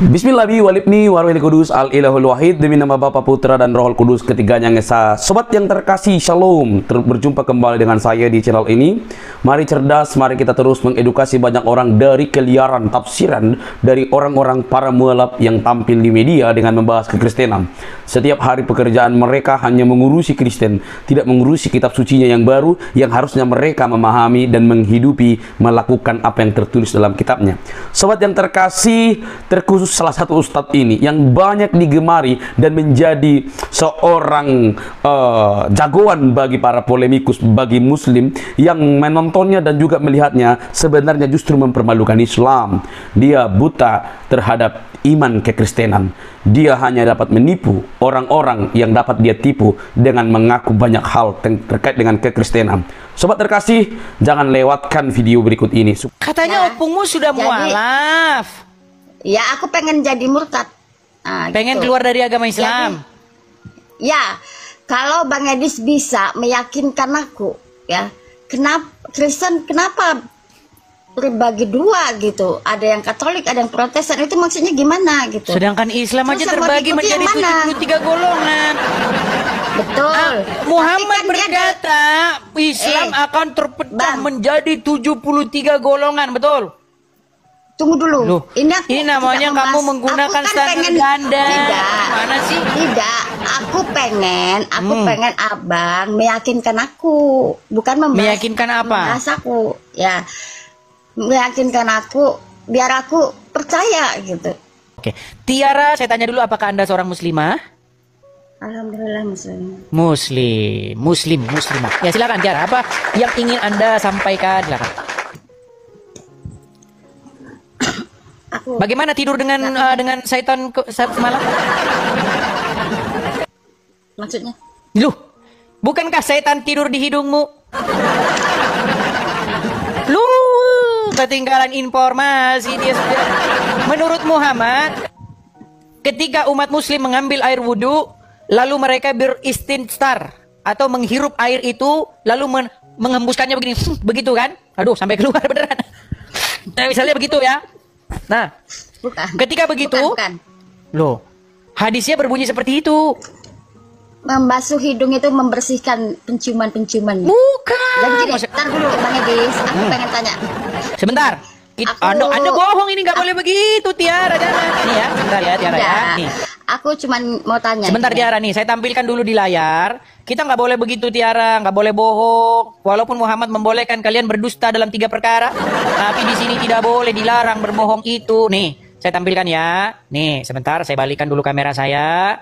Bismillahirrahmanirrahim. Warahil Kudus Al-Ilahul Wahid. Demi nama Bapa, Putra, dan Roh Kudus ketiganya yang esa. Sobat yang terkasih, Shalom. Berjumpa kembali dengan saya di channel ini. Mari cerdas, mari kita terus mengedukasi banyak orang dari keliaran tafsiran dari orang-orang para mualaf yang tampil di media dengan membahas kekristenan. Setiap hari pekerjaan mereka hanya mengurusi Kristen, tidak mengurusi kitab sucinya yang baru yang harusnya mereka memahami dan menghidupi, melakukan apa yang tertulis dalam kitabnya. Sobat yang terkasih, terkhusus salah satu ustadz ini yang banyak digemari dan menjadi seorang jagoan bagi para polemikus, bagi muslim yang menontonnya dan juga melihatnya sebenarnya justru mempermalukan Islam. Dia buta terhadap iman kekristenan. Dia hanya dapat menipu orang-orang yang dapat dia tipu dengan mengaku banyak hal terkait dengan kekristenan. Sobat terkasih, jangan lewatkan video berikut ini. Katanya opungmu sudah mualaf. Ya, aku pengen jadi murtad. Nah, pengen gitu. Keluar dari agama Islam. Jadi, ya, kalau Bang Edis bisa meyakinkan aku, ya, kenapa Kristen kenapa berbagi dua gitu? Ada yang Katolik, ada yang Protestan, itu maksudnya gimana gitu? Sedangkan Islam aja terbagi menjadi 73 golongan. Betul. Muhammad kan berkata Islam akan terpecah menjadi 73 golongan, betul? Tunggu dulu. Loh, ini namanya kamu menggunakan standar ganda. Tidak. Mana sih? Tidak. Aku pengen abang meyakinkan aku, bukan meyakinkan apa? Membahas aku, ya, meyakinkan aku biar aku percaya gitu. Oke, Tiara, saya tanya dulu, apakah Anda seorang muslimah? Alhamdulillah muslim. Muslimah. Ya silakan Tiara, apa yang ingin Anda sampaikan? Silakan. Bagaimana tidur dengan syaitan semalam? Maksudnya? Loh, bukankah syaitan tidur di hidungmu? Loh, ketinggalan informasi dia sudah. Menurut Muhammad, ketika umat muslim mengambil air wudhu, lalu mereka beristinsar atau menghirup air itu, lalu menghembuskannya begini, begitu kan? Aduh, sampai keluar beneran. Nah, misalnya begitu ya. Nah, ketika begitu, bukan. Loh, hadisnya berbunyi seperti itu. Membasuh hidung itu membersihkan penciuman-penciuman. Bukan. Dan gini, ntar dulu Bang Edis, aku pengen tanya. Sebentar. Anda bohong, ini nggak boleh begitu, Tiara. Jangan. Nih ya, sebentar ya, Tiara ya. Nih. Aku cuman mau tanya. Sebentar Tiara, nih saya tampilkan dulu di layar. Kita nggak boleh begitu Tiara, nggak boleh bohong. Walaupun Muhammad membolehkan kalian berdusta dalam 3 perkara, tapi di sini tidak boleh, dilarang berbohong itu. Nih, saya tampilkan ya. Nih, sebentar saya balikan dulu kamera saya.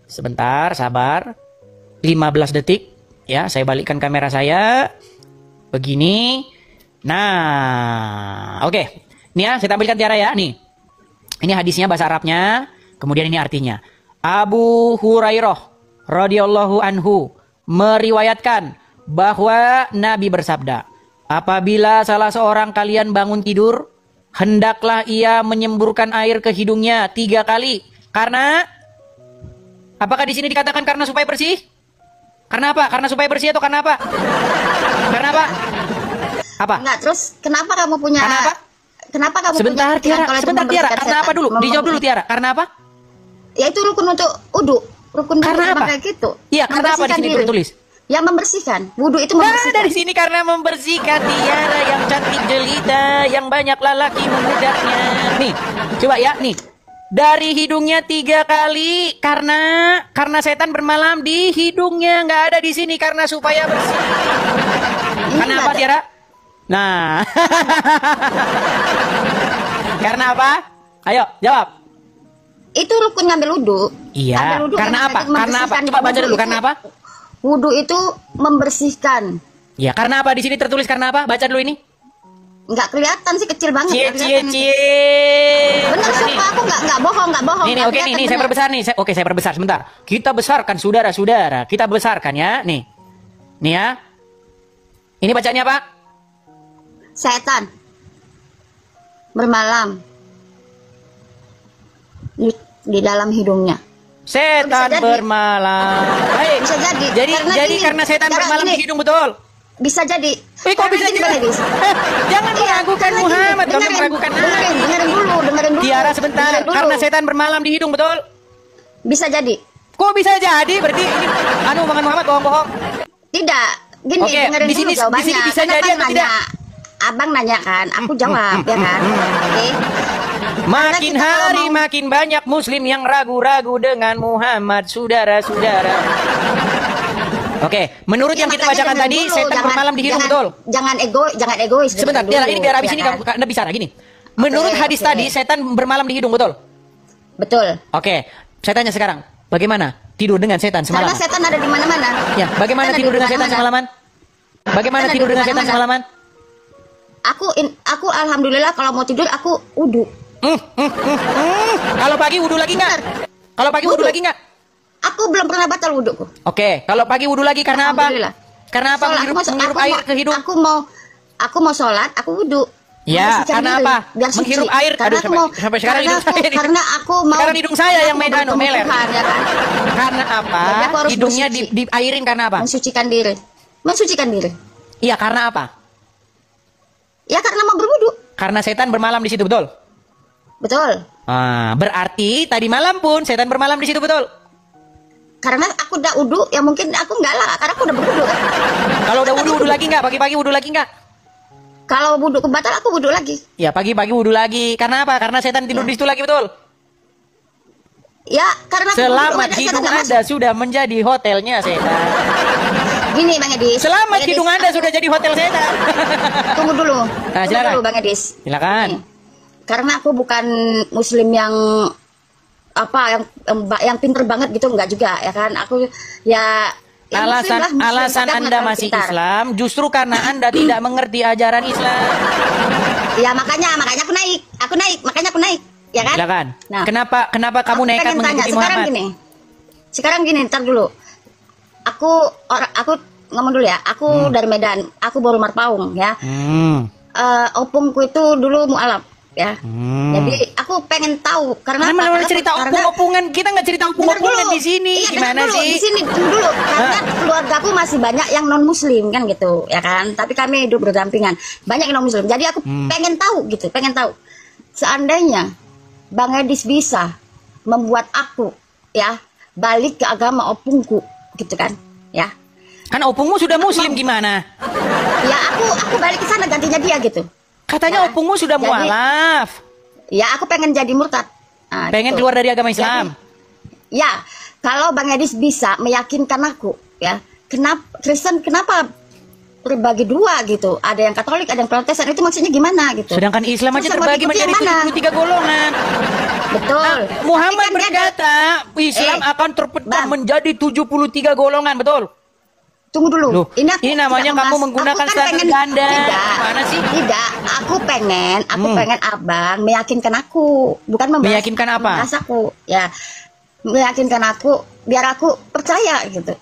Sebentar, sabar. 15 detik. Ya, saya balikkan kamera saya. Begini. Nah, oke. Nih ya, saya tampilkan Tiara ya. Nih. Ini hadisnya bahasa Arabnya. Kemudian ini artinya. Abu Hurairah radhiyallahu anhu meriwayatkan bahwa Nabi bersabda, apabila salah seorang kalian bangun tidur, hendaklah ia menyemburkan air ke hidungnya 3 kali. Karena apakah di sini dikatakan karena supaya bersih? Karena apa? Karena supaya bersih atau karena apa? Karena apa? Apa? Enggak, terus kenapa kamu punya? Karena apa? Kenapa kamu sebentar punya? Sebentar Tiara. Karena apa dulu? Dijawab dulu Tiara. Karena apa? Ya itu rukun untuk wudhu. Rukun karena apa? Kayak gitu. Iya, karena apa di sini tertulis? Yang membersihkan. Wudhu itu membersihkan. Dari sini karena membersihkan Tiara yang cantik jelita, yang banyak lelaki memudahnya. Nih, coba ya, nih. Dari hidungnya 3 kali karena setan bermalam di hidungnya, nggak ada di sini karena supaya bersih. Karena apa Tiara? Nah. Karena apa? Ayo, jawab. Itu rukun ngambil wudhu. Iya. Karena apa? Karena apa? Coba baca dulu. Karena apa? Wudhu itu membersihkan. Ya, karena apa di sini tertulis karena apa? Baca dulu ini. Nggak kelihatan sih, kecil banget. Cie. Bener, sumpah aku nggak bohong. Nih, oke nih, saya perbesar nih. Oke, saya perbesar sebentar. Kita besarkan saudara-saudara. Kita besarkan ya, nih. Nih ya. Ini bacanya apa? Setan bermalam di dalam hidungnya. Setan bermalam. Baik. Bisa jadi. Jadi karena setan bermalam di hidung, betul? Bisa jadi. kok bisa Karena gini, juga? Bang Edis. Jangan Iya, meragukan karena gini, Muhammad, kamu dengerin, meragukan dengerin, Nabi. dengerin dulu. Tiara sebentar, Dengerin dulu. karena setan bermalam di hidung, betul? Bisa jadi. Kok bisa jadi? Berarti ini omongan Muhammad bohong-bohong. Tidak, gini, Oke, dengerin di dulu sini- jawabannya. di sini bisa Kan jadi abang atau tidak? Abang nanya kan, aku jawab, ya kan? Oke. Makin kita kalau hari mau- makin banyak muslim yang ragu-ragu dengan Muhammad, saudara-saudara. Oke, menurut Ya, yang kita makanya bacakan dengerin tadi, dulu, setan bermalam di hidung, betul? Jangan egois. Sebentar, dengerin Tiara, dulu, ini biar habis ya ini kan? Anda bicara gini. Menurut Oke, hadis oke. tadi, setan bermalam di hidung, betul? Betul. Oke, saya tanya sekarang, bagaimana tidur dengan setan Karena semalaman? setan ada di mana-mana. Ya, bagaimana Setan tidur ada dengan di setan mana-mana. semalaman? Bagaimana Setan ada tidur di dengan setan mana-mana. semalaman? Aku alhamdulillah kalau mau tidur aku wudu. Kalau pagi wudhu lagi nggak? Kalau pagi wudhu Wudu. lagi nggak? Aku belum pernah batal wuduku. Oke, kalau pagi wudhu lagi karena apa? Alhamdulillah. Karena apa? Sholat, Menghirup air ke hidung? Aku mau sholat, aku wudu. Ya, Membersihkan karena diri, apa? biar suci. Menghirup air. Karena Aduh, aku mau, sampai sekarang karena hidung aku, saya ini. karena aku mau. Sekarang hidung saya yang mau bertemu bertemu meler. Tuhan, ya kan? Karena apa? Jadi aku harus Hidungnya bersuci. diairin karena apa? Mensucikan diri. Mensucikan diri. Iya, karena apa? Ya karena mau berwudu. Karena setan bermalam di situ, betul? Betul. Ah, berarti tadi malam pun setan bermalam di situ, betul? Karena aku udah wudu, ya mungkin aku enggak lah, karena aku udah berwudu kan. Kalau udah wudhu lagi nggak? Pagi-pagi wudhu lagi nggak? Kalau wudu kebatal aku wudu lagi. Ya, pagi-pagi wudhu lagi. Karena apa? Karena setan tidur di situ lagi, betul? Ya karena aku Selamat wudu, hidung nggak Anda sudah menjadi hotelnya setan. masuk. Gini Bang Edis. Selamat Bang Edis, hidung Anda sudah jadi hotel setan. Tunggu dulu. Nah, Tunggu silakan. dulu Bang Edis. Silakan. Nih, karena aku bukan muslim yang apa yang pinter banget gitu, enggak juga ya kan. Aku ya muslim lah, muslim, Alasan tapi aku Anda nggak masih pintar. Islam justru karena Anda tidak mengerti ajaran Islam. Ya makanya makanya aku naik ya kan. Silakan. Nah, Kenapa kamu aku nekat pengen tanya, mengikuti Muhammad? sekarang gini, ntar dulu. Aku ngomong dulu ya. Aku dari Medan. Aku baru Marpaung ya. Opungku itu dulu mualaf ya. Jadi aku pengen tahu karena Karena apa? cerita opung-opungan, kita nggak cerita Dengar opung-opungan dulu. di sini. Iya, Gimana dengar dulu. sih? Di sini dulu. Karena keluargaku masih banyak yang non muslim kan gitu, ya kan. Tapi kami hidup berdampingan. Banyak yang non muslim. Jadi aku pengen tahu gitu, pengen tahu. Seandainya Bang Edis bisa membuat aku ya balik ke agama opungku gitu kan, ya. Kan opungmu sudah muslim gimana? Ya aku balik ke sana gantinya dia gitu. Katanya Ya, opungmu sudah jadi- mualaf. Ya aku pengen jadi murtad. Nah, Pengen gitu. keluar dari agama Islam. Ya, kalau Bang Edis bisa meyakinkan aku, ya, kenapa terbagi dua gitu? Ada yang Katolik, ada yang Protestan, itu maksudnya gimana gitu? Sedangkan Islam aja Terus terbagi yang menjadi mana? 73 golongan. Betul. Muhammad Tapi kan dia ada- berkata, Islam akan terpecah Bang. menjadi 73 golongan, betul? Tunggu dulu. Loh, ini tidak namanya membahas- kamu menggunakan aku kan standar pengen- ganda. Tidak. Gimana sih? Tidak. Aku pengen abang meyakinkan aku, bukan membahas. Meyakinkan apa? membahas aku, ya, meyakinkan aku biar aku percaya gitu.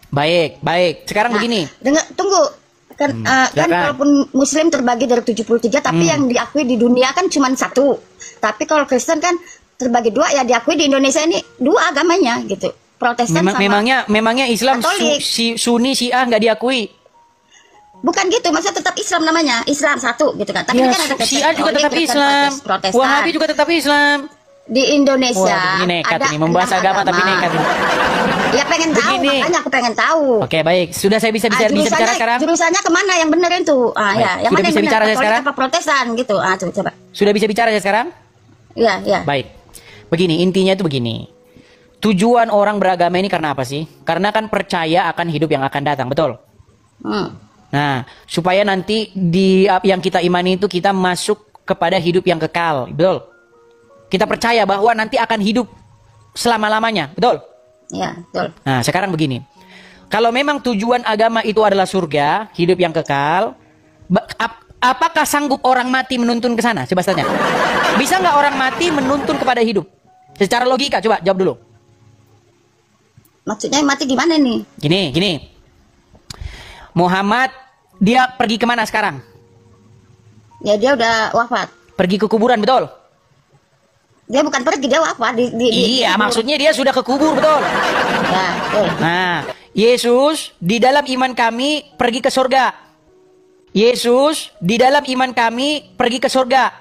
Baik, baik. Sekarang begini. Tunggu. Kan silakan. walaupun Muslim terbagi dari 73, tapi yang diakui di dunia kan cuma satu. Tapi kalau Kristen kan terbagi dua, ya diakui di Indonesia ini dua agamanya gitu. Protestan sama Memangnya Islam Katolik. Sunni Syiah nggak diakui. bukan gitu, maksudnya tetap Islam namanya, Islam satu gitu kan. Tapi Ya, kan ada Syiah juga Katolik, tetap Kristen, Islam. Protestan. Wahabi juga tetap Islam. Di Indonesia Wah, ini nekat ada ini membahas 6 agama tapi nekat ini. Ya pengen tahu, Begini. makanya aku pengen tahu. Oke, baik. Sudah saya bisa bicara sekarang? Jurusannya kemana yang bener itu? Baik. Ya, yang Sudah mana bisa yang bicara bener? sekarang? Katolik apa Protestan gitu? Tuh coba. Sudah bisa bicara saya sekarang? Ya. Baik. Begini, intinya itu begini. Tujuan orang beragama ini karena apa sih? Karena kan percaya akan hidup yang akan datang, betul? Hmm. Nah, supaya nanti yang kita imani itu kita masuk kepada hidup yang kekal, betul? Kita percaya bahwa nanti akan hidup selama-lamanya, betul? Ya, betul. Nah, sekarang begini. Kalau memang tujuan agama itu adalah surga, hidup yang kekal, apakah sanggup orang mati menuntun ke sana? Coba tanya. Bisa nggak orang mati menuntun kepada hidup? Secara logika, coba jawab dulu. Maksudnya mati gimana nih? Gini. Muhammad, dia pergi kemana sekarang? Ya dia udah wafat. Pergi ke kuburan, betul? Dia bukan pergi, dia wafat Iya, maksudnya dia sudah ke kubur, betul? Ya, betul. Nah, Yesus di dalam iman kami pergi ke surga. Yesus di dalam iman kami pergi ke surga.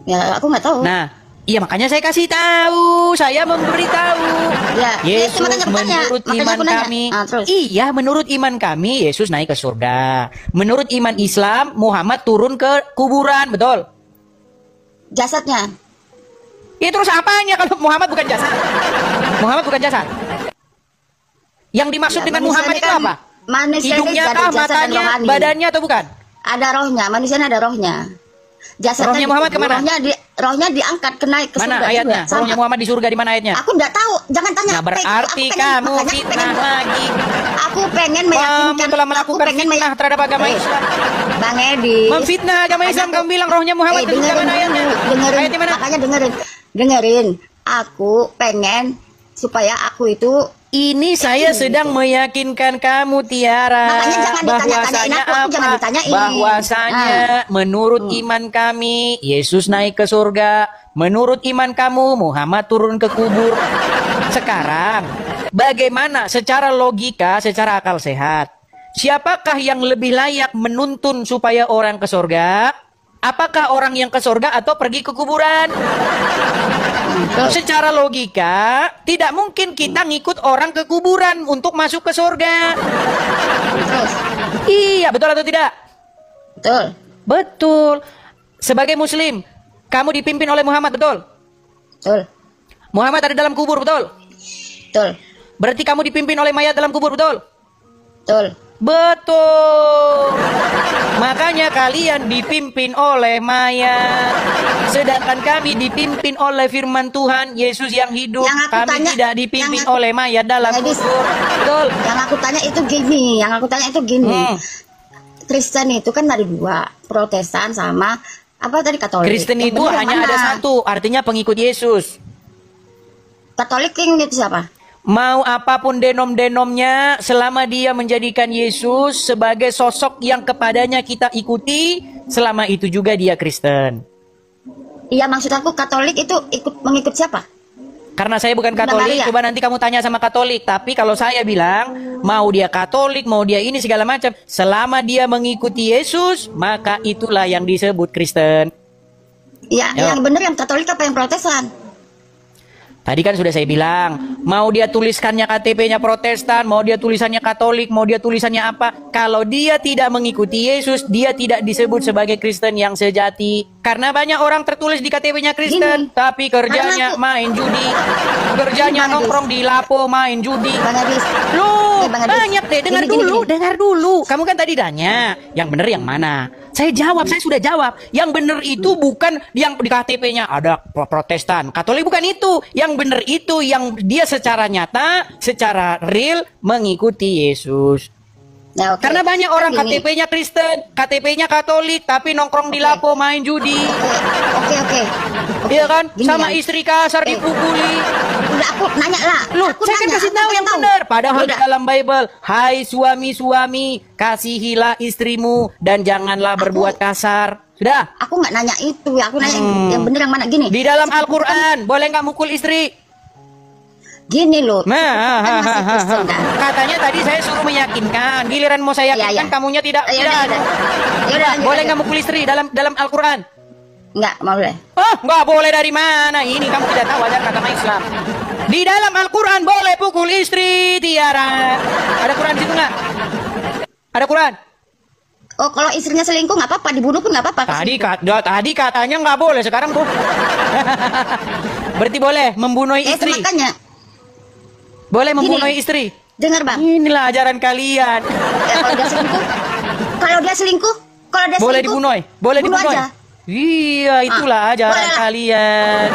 Ya, aku nggak tahu. Nah, iya makanya saya kasih tahu, saya memberitahu. Ya, Yesus itu makanya aku tanya. menurut Makanya iman aku nanya. kami. Terus. Iya, menurut iman kami Yesus naik ke surga. Menurut iman Islam Muhammad turun ke kuburan, betul? Jasadnya. Ya terus apanya kalau Muhammad bukan jasad? Muhammad bukan jasad. Yang dimaksud Ya, dengan manusia Muhammad ini itu kan apa? manusia ini Hidungnya ada kah, jasad dan matanya, rohani. badannya atau bukan? Ada rohnya, manusia ini ada rohnya. Jasadnya Rohnya Muhammad dikubur, kemana? rohnya diangkat ke naik ke Mana surga ayatnya? juga. Sama. Rohnya Muhammad di surga di mana ayatnya? Aku nggak tahu, jangan tanya. Nah berarti Aku kamu makanya fitnah lagi. Aku pengen Kamu meyakinkan. telah aku melakukan pengen fitnah terhadap agama Islam. Bang Edi. Memfitnah agama Islam, kamu bilang rohnya Muhammad ke surga, dengerin mana ayatnya? dulu, dengerin, Ayatnya mana? makanya dengerin. Aku pengen supaya aku itu Ini saya sedang meyakinkan kamu Tiara. Makanya jangan ditanya-tanyain aku jangan ditanyain. Bahwasanya menurut iman kami Yesus naik ke surga. Menurut iman kamu Muhammad turun ke kubur. Sekarang bagaimana secara logika, secara akal sehat? Siapakah yang lebih layak menuntun supaya orang ke surga? Apakah orang yang ke surga atau pergi ke kuburan? Secara logika, tidak mungkin kita ngikut orang ke kuburan untuk masuk ke surga. terus Iya, betul atau tidak? betul. Betul. Sebagai muslim, kamu dipimpin oleh Muhammad, betul? Betul. Muhammad ada dalam kubur, betul? Betul. Berarti kamu dipimpin oleh mayat dalam kubur, betul? Betul. Betul. Makanya kalian dipimpin oleh mayat. Sedangkan kami dipimpin oleh firman Tuhan, Yesus yang hidup. Yang aku Kami tanya, tidak dipimpin yang aku- oleh mayat dalam Jadi, kubur. Betul. Yang aku tanya itu gini. Kristen itu kan ada dua, Protestan sama apa tadi Katolik. Kristen Yang itu benar yang hanya mana? ada satu, artinya pengikut Yesus. Katolik yang itu siapa? Mau apapun denom-denomnya, selama dia menjadikan Yesus sebagai sosok yang kepadanya kita ikuti, selama itu juga dia Kristen. Iya, maksud aku Katolik itu mengikut siapa? Karena saya bukan Bunda Katolik, Maria. coba nanti kamu tanya sama Katolik. Tapi kalau saya bilang, mau dia Katolik, mau dia ini segala macam, selama dia mengikuti Yesus, maka itulah yang disebut Kristen. Iya, Yo. yang benar yang Katolik apa yang Protestan? Tadi kan sudah saya bilang, mau dia tuliskannya KTP-nya Protestan, mau dia tulisannya Katolik, mau dia tulisannya apa. Kalau dia tidak mengikuti Yesus, dia tidak disebut sebagai Kristen yang sejati. Karena banyak orang tertulis di KTP-nya Kristen, Gini, tapi kerjanya karena aku- main judi. Kerjanya Gini, Bang nongkrong di lapo, main judi. Bang Adis. Loh, Bang Adis. banyak deh. Dengar Gini, dulu, gini. dengar dulu. Kamu kan tadi tanya, yang benar yang mana? Saya jawab, saya sudah jawab. Yang benar itu bukan yang di KTP-nya ada Protestan, Katolik, bukan itu. Yang benar itu yang dia secara nyata, secara real mengikuti Yesus. Ya, oke. Karena banyak orang Gini. KTP-nya Kristen, KTP-nya Katolik, tapi nongkrong di lapo main judi. Oke. Iya kan? Gini Sama ya. istri kasar dipukuli. Udah aku nanya lah. Loh, Aku saya kan nanya, kasih aku tahu pengen yang benar. Padahal di Udah. dalam Bible, hai suami-suami, kasihilah istrimu dan janganlah berbuat kasar. Sudah. Aku nggak nanya itu, aku nanya yang bener yang mana gini. Di dalam Al-Quran, boleh nggak mukul istri? Gini loh. Nah, kan masih Kristen kan. katanya tadi saya suruh meyakinkan. Giliran mau saya Iya, yakinkan, iya. kamunya tidak Ya tidak udah, ada. ya udah, lanjut, Boleh lanjut. nggak mukul istri dalam Al-Quran? Nggak, mau boleh. Oh, nggak boleh dari mana? Ini kamu tidak tahu ajaran agama Islam. Di dalam Al-Quran boleh pukul istri, Tiara. Ada Quran di situ nggak? Ada Quran? Oh, kalau istrinya selingkuh nggak apa-apa, dibunuh pun nggak apa-apa. Tadi katanya nggak boleh, sekarang tuh. Berarti boleh membunuh istri. Makanya, Boleh membunuh Gini. istri. dengar bang. Inilah ajaran kalian. Ya, kalau dia selingkuh, kalau dia selingkuh, Boleh dibunuh, boleh bunuh dibunuh. aja. Iya, itulah ajaran boleh lah. kalian.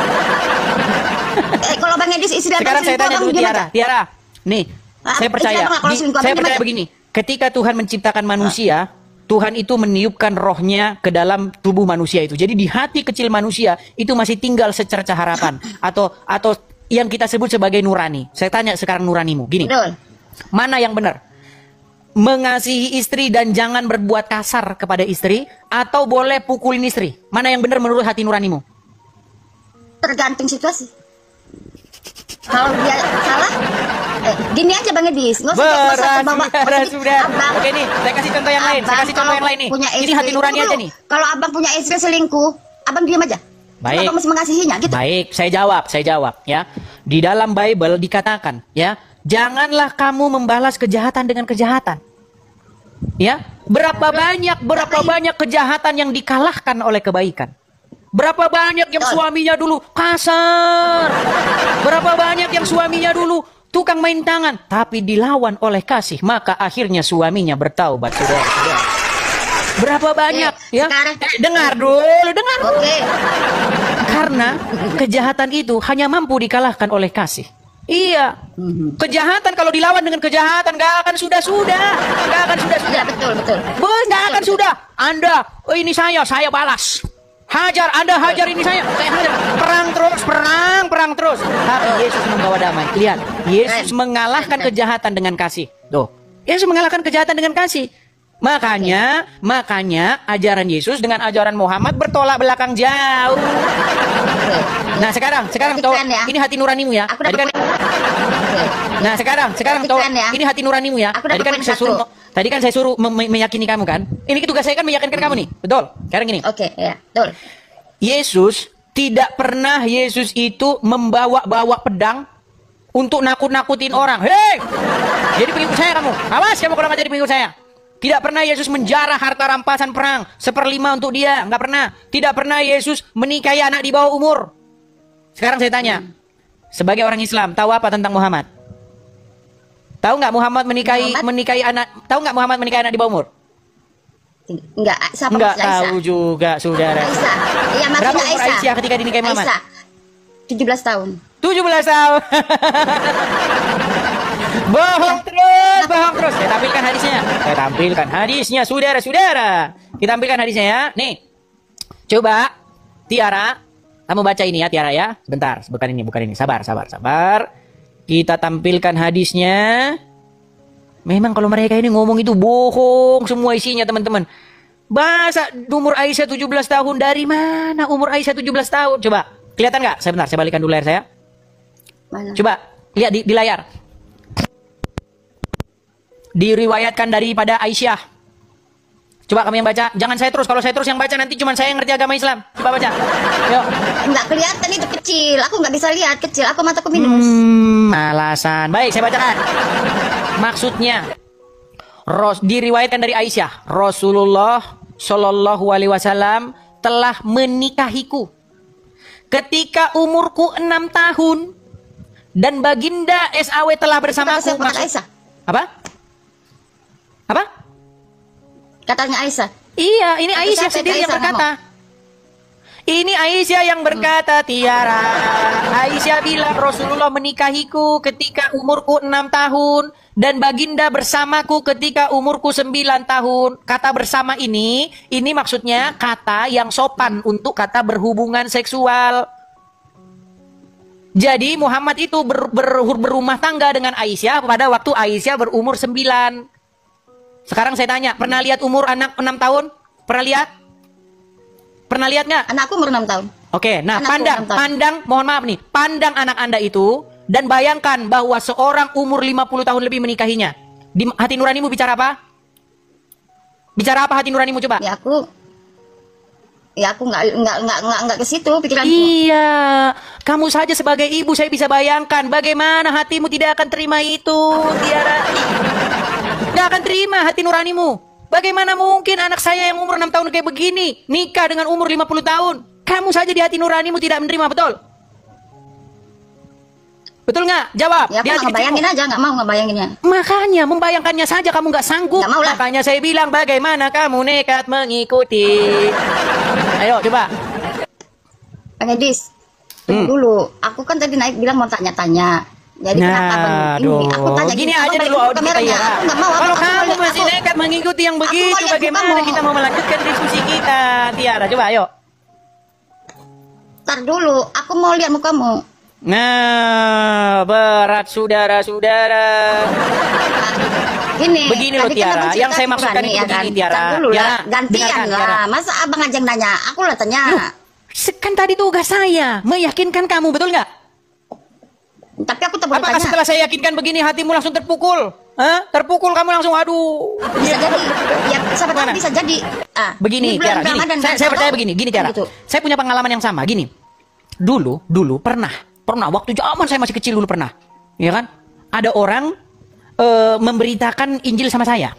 Kalau bang Edis istri abang Sekarang saya selingkuh, tanya abang dulu diam Tiara. aja. Tiara, nih, Ah, saya percaya. istri abang kalau selingkuh, abang Saya diam percaya aja. begini. Ketika Tuhan menciptakan manusia, Tuhan itu meniupkan rohnya ke dalam tubuh manusia itu. Jadi di hati kecil manusia itu masih tinggal secercah harapan atau yang kita sebut sebagai nurani. Saya tanya sekarang nuranimu, gini. Betul. Mana yang benar? Mengasihi istri dan jangan berbuat kasar kepada istri atau boleh pukulin istri? Mana yang benar menurut hati nuranimu? Tergantung situasi. Kalau dia salah, Gini aja Bang Edis, nggak usah Sudah. Abang, Oke nih, saya kasih contoh yang lain. Saya kasih contoh yang lain nih. punya Ini istri, hati nurani tunggu aja dulu. nih. Kalau abang punya istri selingkuh, abang diam aja. Baik. Abang masih mengasihinya gitu. Baik, saya jawab ya. Di dalam Bible dikatakan ya, janganlah kamu membalas kejahatan dengan kejahatan. Ya, berapa banyak kejahatan yang dikalahkan oleh kebaikan. Berapa banyak yang suaminya dulu kasar. Berapa banyak yang suaminya dulu tukang main tangan, tapi dilawan oleh kasih, maka akhirnya suaminya bertaubat, saudara. Berapa banyak ya? Sekarang, Dengar dulu. Oke. Karena kejahatan itu hanya mampu dikalahkan oleh kasih. Iya. Kejahatan kalau dilawan dengan kejahatan gak akan sudah-sudah. Ya, betul. Gak akan sudah. Anda, ini saya balas. Hajar, Anda hajar ini saya hajar. Perang terus. Tapi Yesus membawa damai. Lihat, Yesus mengalahkan kejahatan dengan kasih. Tuh, Yesus mengalahkan kejahatan dengan kasih. Makanya ajaran Yesus dengan ajaran Muhammad bertolak belakang jauh. Nah sekarang toh, ya. ini hati nuranimu ya. Aku Tadi kan, nah sekarang toh, ya. ini hati nuranimu ya. Aku dapat Tadi kan saya suruh meyakini kamu kan. Ini tugas saya kan meyakinkan kamu nih. Betul. Sekarang gini. Oke, ya, betul. Yesus tidak pernah Yesus itu membawa pedang untuk nakut-nakutin orang. Hei, jadi pengikut saya kamu. Awas kamu kalau nggak jadi pengikut saya. Tidak pernah Yesus menjarah harta rampasan perang 1/5 untuk dia, nggak pernah. Tidak pernah Yesus menikahi anak di bawah umur. Sekarang saya tanya, sebagai orang Islam, tahu apa tentang Muhammad? Tahu nggak Muhammad menikahi anak? Tahu nggak Muhammad menikahi anak di bawah umur? Enggak, siapa Nggak maksudnya tahu juga, saudara. Aisyah. Iya, Berapa maksudnya umur Aisyah ketika dinikahi Muhammad? Aisyah. 17 tahun. 17 tahun. Bohong terus. Saya tampilkan hadisnya, saudara-saudara. Kita tampilkan hadisnya ya. Nih. Coba Tiara, kamu baca ini ya, Tiara ya. Sebentar, bukan ini. Sabar. Kita tampilkan hadisnya. Memang kalau mereka ini ngomong itu bohong semua isinya, teman-teman. Bahasa umur Aisyah 17 tahun, dari mana umur Aisyah 17 tahun? Coba, kelihatan nggak? Sebentar, saya balikan dulu layar saya. Mana? Coba, lihat di layar. Diriwayatkan daripada Aisyah. Coba kami yang baca. Jangan saya terus. Kalau saya terus yang baca nanti cuma saya yang ngerti agama Islam. Coba baca. Yuk. Enggak kelihatan, itu kecil. Aku nggak bisa lihat, kecil. Aku mataku minus. Alasan. Baik, saya bacakan. Maksudnya, diriwayatkan dari Aisyah, Rasulullah Shallallahu Alaihi Wasallam telah menikahiku ketika umurku 6 tahun dan baginda SAW telah bersamaku. Aisyah. Apa? Katanya Aisyah. Iya, ini Aisyah sendiri yang berkata. Ini Aisyah yang berkata, Tiara. Aisyah bilang Rasulullah menikahiku ketika umurku 6 tahun dan baginda bersamaku ketika umurku 9 tahun. Kata bersama ini maksudnya kata yang sopan untuk kata berhubungan seksual. Jadi Muhammad itu berumah tangga dengan Aisyah pada waktu Aisyah berumur 9. Sekarang saya tanya, pernah lihat umur anak 6 tahun? Pernah lihat? Pernah lihat nggak? Anakku umur 6 tahun. Oke, nah Anakku pandang, mohon maaf nih, pandang anak Anda itu dan bayangkan bahwa seorang umur 50 tahun lebih menikahinya. Di hati nuranimu bicara apa? Bicara apa hati nuranimu coba? Ya aku nggak ke situ pikiranku. Iya, kamu saja sebagai ibu saya bisa bayangkan bagaimana hatimu tidak akan terima itu, Tiara. Nggak akan terima hati nuranimu. Bagaimana mungkin anak saya yang umur 6 tahun kayak begini nikah dengan umur 50 tahun? Kamu saja di hati nuranimu tidak menerima, betul? Betul nggak? Jawab. Ya, aku nggak bayangin aja, nggak mau ngebayanginnya. Makanya membayangkannya saja kamu nggak sanggup. Nggak mau lah. Makanya saya bilang bagaimana kamu nekat mengikuti. Ayo coba. Bang Edis, tunggu dulu. Aku kan tadi naik bilang mau tanya-tanya. Jadi kenapa Bang ini? Aku tanya gini aja balik dulu kameranya. ya. Aku nggak mau. Kalau kamu masih nekat mengikuti yang begitu, bagaimana kita mau melanjutkan diskusi kita, Tiara? Coba ayo. Ntar dulu, aku mau lihat mukamu. Nah, berat saudara-saudara. Gini, begini loh tadi kan Tiara, aku yang saya cerita maksudkan Quran itu nih, begini kan? Tiara. Ntar dulu Ya, lah, gantian dengarkan, lah. Tiara. Masa abang aja yang nanya, aku lah tanya. Kan tadi tugas saya meyakinkan kamu, betul nggak? Tapi aku tak boleh Apakah tanya. setelah saya yakinkan begini hatimu langsung terpukul? Hah? Terpukul kamu langsung aduh. Bisa jadi. Ya, siapa tahu Gimana? bisa jadi. Begini ini bulan Tiara, gini. Ramadan, Saya siapa percaya tahu. begini Tiara. Gitu. Saya punya pengalaman yang sama, gini. Dulu pernah waktu zaman saya masih kecil dulu pernah. Ya kan? Ada orang memberitakan Injil sama saya.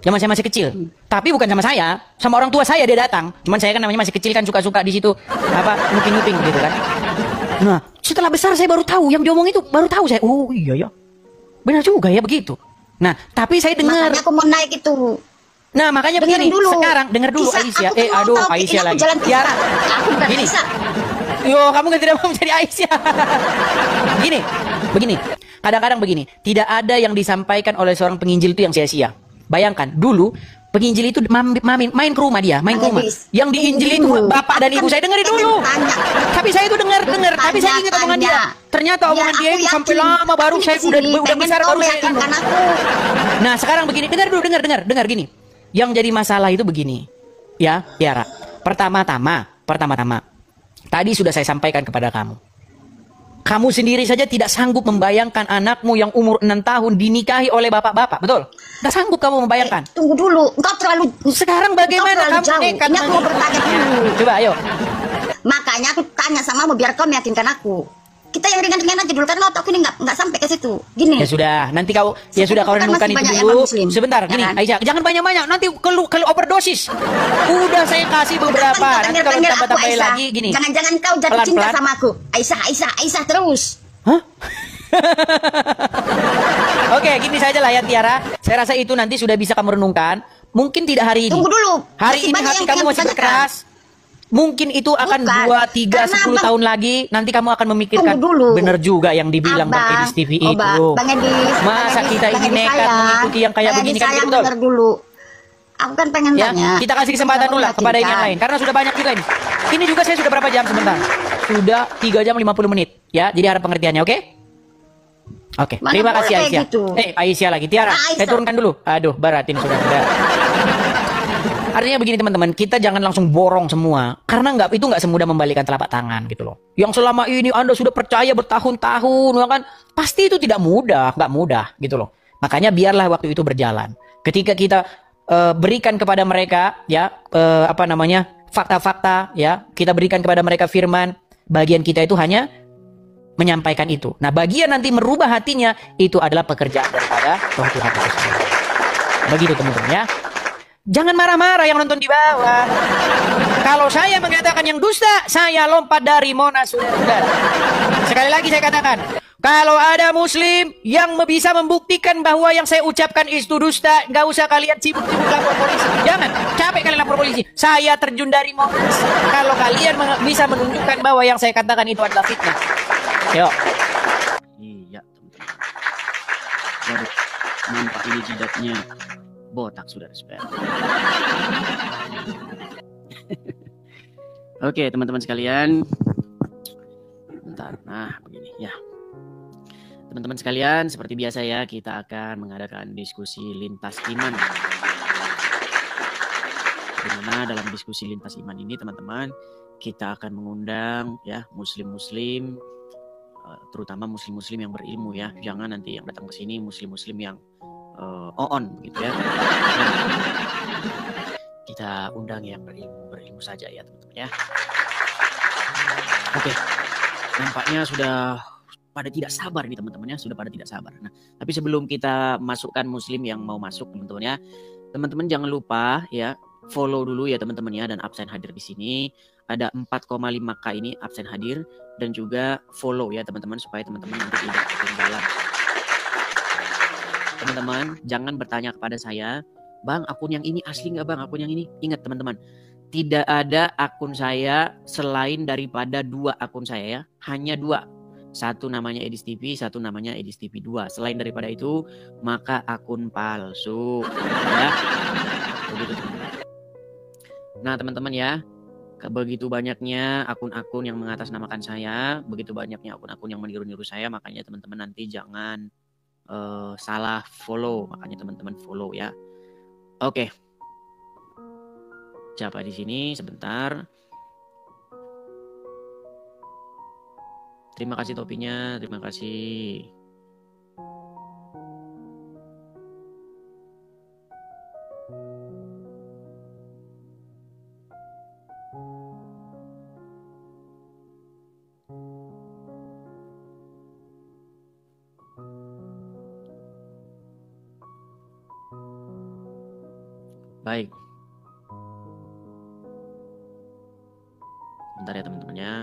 Zaman saya masih kecil. Tapi bukan sama saya, sama orang tua saya dia datang. Cuman saya kan namanya masih kecil kan suka-suka di situ apa nguping-nguping gitu kan. Nah, setelah besar saya baru tahu yang diomong itu, baru tahu saya. Oh iya ya. Benar juga ya begitu. Nah, tapi saya dengar. Makanya aku mau naik itu. Nah, makanya Dengerin begini. dulu. Sekarang denger dulu Bisa, Aisyah. aku mau Aduh tahu, ini Aisyah aku lagi. jalan Tiara. pintas. Aku bukan Gini. bisa. Yo, kamu kan tidak mau menjadi Aisyah. Begini. Kadang-kadang begini, tidak ada yang disampaikan oleh seorang penginjil itu yang sia-sia. Bayangkan, dulu penginjil itu main ke rumah dia, main ke rumah. Yang diinjil itu bapak dan ibu saya dengerin dulu. Tapi saya itu dengar, tapi saya ingat omongan dia. Ternyata omongan dia itu sampai lama baru saya udah besar baru saya. Nah, sekarang begini, dengar gini. Yang jadi masalah itu begini. Ya, Tiara. Pertama-tama, tadi sudah saya sampaikan kepada kamu. Kamu sendiri saja tidak sanggup membayangkan anakmu yang umur 6 tahun dinikahi oleh bapak-bapak, betul? Tidak sanggup kamu membayangkan. Tunggu dulu, engkau terlalu. Sekarang bagaimana kamu nekat? Ini aku mau bertanya dulu. Coba, ayo. Makanya aku tanya sama kamu biar kau meyakinkan aku. Kita yang ringan-ringan aja dulu karena otakku ini nggak sampai ke situ. Gini. Ya sudah, nanti kau renungkan itu dulu. Sebentar, gini, Aisyah, jangan banyak-banyak. Nanti kalau overdosis. Udah saya kasih beberapa. Nanti kalau tambah-tambahin lagi, gini. Jangan-jangan kau jatuh Pelan-pelan. cinta sama aku. Aisyah terus. Hah? Oke, gini saja lah ya Tiara. Saya rasa itu nanti sudah bisa kamu renungkan. Mungkin tidak hari ini. Tunggu dulu. Hari Masih ini banyak hati yang kamu masih ditanyakan. berkeras. Mungkin itu akan Bukan. 2, 3, Karena 10 tahun lagi. Nanti kamu akan memikirkan. Tunggu dulu. Bener juga yang dibilang Bang Edis TV itu. Bang Edis, Masa kita ini nekat mengikuti yang kayak begini kan betul? Bener dulu. Aku kan pengen Ya, tanya. kita kasih kesempatan dulu lah kepada yang lain. Karena sudah banyak juga ini. Ini juga saya sudah berapa jam sebentar? Sudah 3 jam 50 menit. Ya, jadi harap pengertiannya, oke? Oke, Mana terima boleh kasih kayak Aisyah. gitu. Aisyah lagi. Tiara, Aisyah. saya turunkan dulu. Aduh, berat ini sudah. Artinya begini teman-teman, kita jangan langsung borong semua. Karena itu nggak semudah membalikan telapak tangan gitu loh. Yang selama ini Anda sudah percaya bertahun-tahun, ya kan? Pasti itu tidak mudah, nggak mudah gitu loh. Makanya biarlah waktu itu berjalan. Ketika kita berikan kepada mereka, ya, fakta-fakta, ya, kita berikan kepada mereka firman, bagian kita itu hanya menyampaikan itu. Nah, bagian nanti merubah hatinya, itu adalah pekerjaan daripada Tuhan itu sendiri. Begitu teman-teman ya. Jangan marah-marah yang nonton di bawah. Kalau saya mengatakan yang dusta, saya lompat dari Monas. Sekali lagi saya katakan, kalau ada muslim yang bisa membuktikan bahwa yang saya ucapkan itu dusta, nggak usah kalian sibuk-sibuk lapor polisi. Jangan, capek kalian lapor polisi. Saya terjun dari Monas. Kalau kalian bisa menunjukkan bahwa yang saya katakan itu adalah fitnah. Yuk. Iya, teman-teman. Waduh, nampak ini jidatnya botak sudah respect. Oke, teman-teman sekalian. Bentar. Nah, begini ya. Teman-teman sekalian, seperti biasa ya, kita akan mengadakan diskusi lintas iman. Dimana dalam diskusi lintas iman ini, teman-teman, kita akan mengundang ya muslim-muslim, terutama muslim-muslim yang berilmu ya. Jangan nanti yang datang ke sini muslim-muslim yang on gitu ya. Kita undang yang berilmu saja ya teman-teman ya. Oke, nampaknya sudah pada tidak sabar nih teman-teman ya, sudah pada tidak sabar. Nah, tapi sebelum kita masukkan muslim yang mau masuk teman-teman ya, teman-teman jangan lupa ya follow dulu ya teman-teman ya, dan absen hadir di sini ada 4,5K ini absen hadir, dan juga follow ya teman-teman supaya teman-teman nanti tidak ketinggalan. Teman-teman, jangan bertanya kepada saya, Bang, akun yang ini asli nggak Bang, akun yang ini? Ingat teman-teman, tidak ada akun saya selain daripada 2 akun saya ya, hanya 2. Satu namanya Edis TV, satu namanya Edis TV 2. Selain daripada itu, maka akun palsu. Ya, begitu teman-teman. Nah teman-teman ya, begitu banyaknya akun-akun yang mengatasnamakan saya, begitu banyaknya akun-akun yang meniru-niru saya, makanya teman-teman nanti jangan salah follow, makanya teman-teman follow ya. Oke. Siapa di sini sebentar? Terima kasih topinya, terima kasih. Baik. Bentar ya teman-teman ya.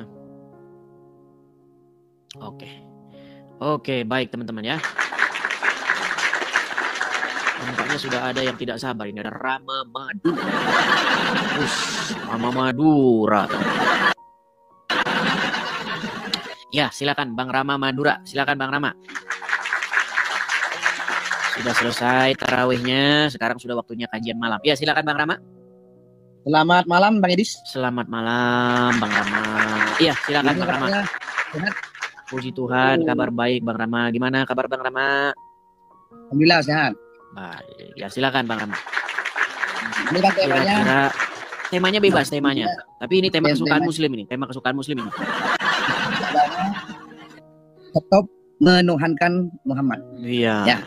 Oke, baik teman-teman ya. Nampaknya sudah ada yang tidak sabar. Ini ada Rama Madura. Rama Madura. Ya, silakan Bang Rama Madura. Silakan Bang Rama. Sudah selesai tarawihnya, sekarang sudah waktunya kajian malam. Ya, silakan Bang Rama. Selamat malam Bang Edis. Selamat malam Bang Rama. Iya, silakan Bang Rama. Sehat? Puji Tuhan, kabar baik Bang Rama. Gimana kabar Bang Rama? Alhamdulillah sehat. Baik. Ya, silakan Bang Rama. Ini kan temanya Kira-kira temanya bebas temanya. Tapi ini tema kesukaan Tema- muslim ini, tema kesukaan muslim ini. tetap menuhankan Muhammad. Iya. Ya.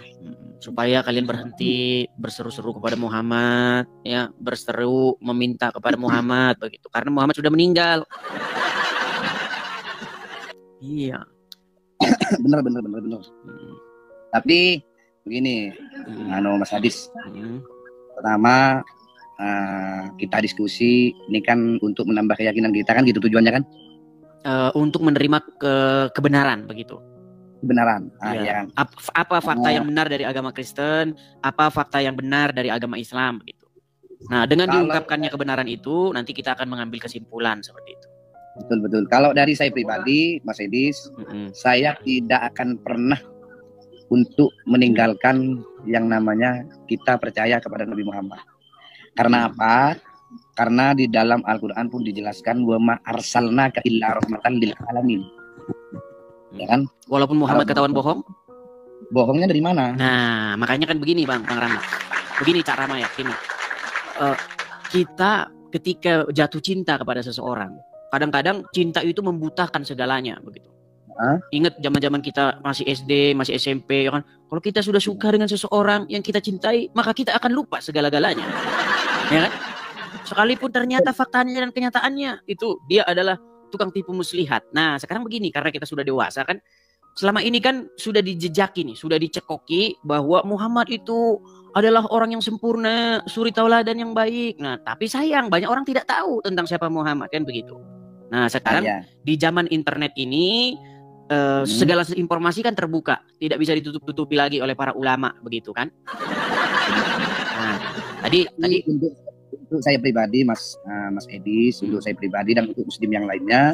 Supaya kalian berhenti berseru-seru kepada Muhammad, ya, berseru meminta kepada Muhammad begitu. Karena Muhammad sudah meninggal. Iya. bener. Hmm. Tapi begini, Mas Hadis. Pertama kita diskusi ini kan untuk menambah keyakinan kita kan gitu tujuannya kan? Untuk menerima kebenaran begitu. Kebenaran. Ya. Yang Apa fakta yang benar dari agama Kristen, apa fakta yang benar dari agama Islam begitu. Nah, dengan Kalau- diungkapkannya kebenaran itu, nanti kita akan mengambil kesimpulan seperti itu. betul. Kalau dari saya pribadi, Mas Edis, saya tidak akan pernah untuk meninggalkan yang namanya kita percaya kepada Nabi Muhammad. Karena apa? Karena di dalam Al-Quran pun dijelaskan wa ma arsalnaka illa rahmatan lil alamin. Ya kan? Walaupun Muhammad Kalau- ketahuan bohong. Bohongnya dari mana? Nah, makanya kan begini Bang Rama. Begini Cak Rama ya, gini. Kita ketika jatuh cinta kepada seseorang, kadang-kadang cinta itu membutakan segalanya begitu. Ingat zaman-zaman kita masih SD, masih SMP, ya kan? Kalau kita sudah suka dengan seseorang yang kita cintai, maka kita akan lupa segala-galanya. Ya kan? Sekalipun ternyata faktanya dan kenyataannya itu dia adalah tukang tipu muslihat. Nah, sekarang begini, karena kita sudah dewasa kan, selama ini kan sudah dijejaki nih, sudah dicekoki bahwa Muhammad itu adalah orang yang sempurna, suri tauladan yang baik. Nah, tapi sayang banyak orang tidak tahu tentang siapa Muhammad kan begitu. Nah, sekarang Ya. di zaman internet ini segala informasi kan terbuka, tidak bisa ditutup-tutupi lagi oleh para ulama begitu kan. Nah, tadi Untuk saya pribadi, Mas Edis, untuk saya pribadi dan untuk muslim yang lainnya,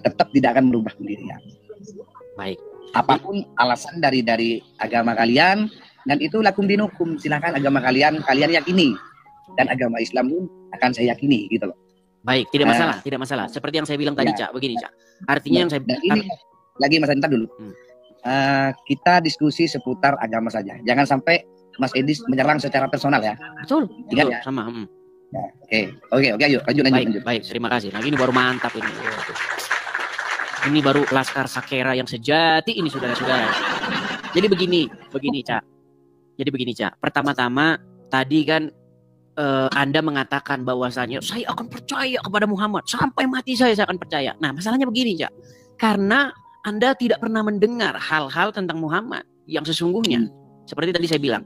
tetap tidak akan merubah pendirian. baik. Apapun alasan dari agama kalian, dan itu lakum dinukum, silakan agama kalian yakini, dan agama Islam pun akan saya yakini gitu loh. Baik, tidak masalah. Seperti yang saya bilang tadi, Cak, begini, Cak. Artinya yang saya Dan ini lagi Mas Adinta dulu. Kita diskusi seputar agama saja. Jangan sampai Mas Edis menyerang secara personal ya. betul, Ingat betul, ya? sama. Oke, ayo lanjut. Baik, terima kasih. Nah, ini baru mantap ini. Ini baru Laskar Sakera yang sejati ini, saudara-saudara. Jadi begini, Cak. Pertama-tama tadi kan Anda mengatakan bahwasanya saya akan percaya kepada Muhammad sampai mati saya akan percaya. Nah, masalahnya begini, Cak. Karena Anda tidak pernah mendengar hal-hal tentang Muhammad yang sesungguhnya. Seperti tadi saya bilang,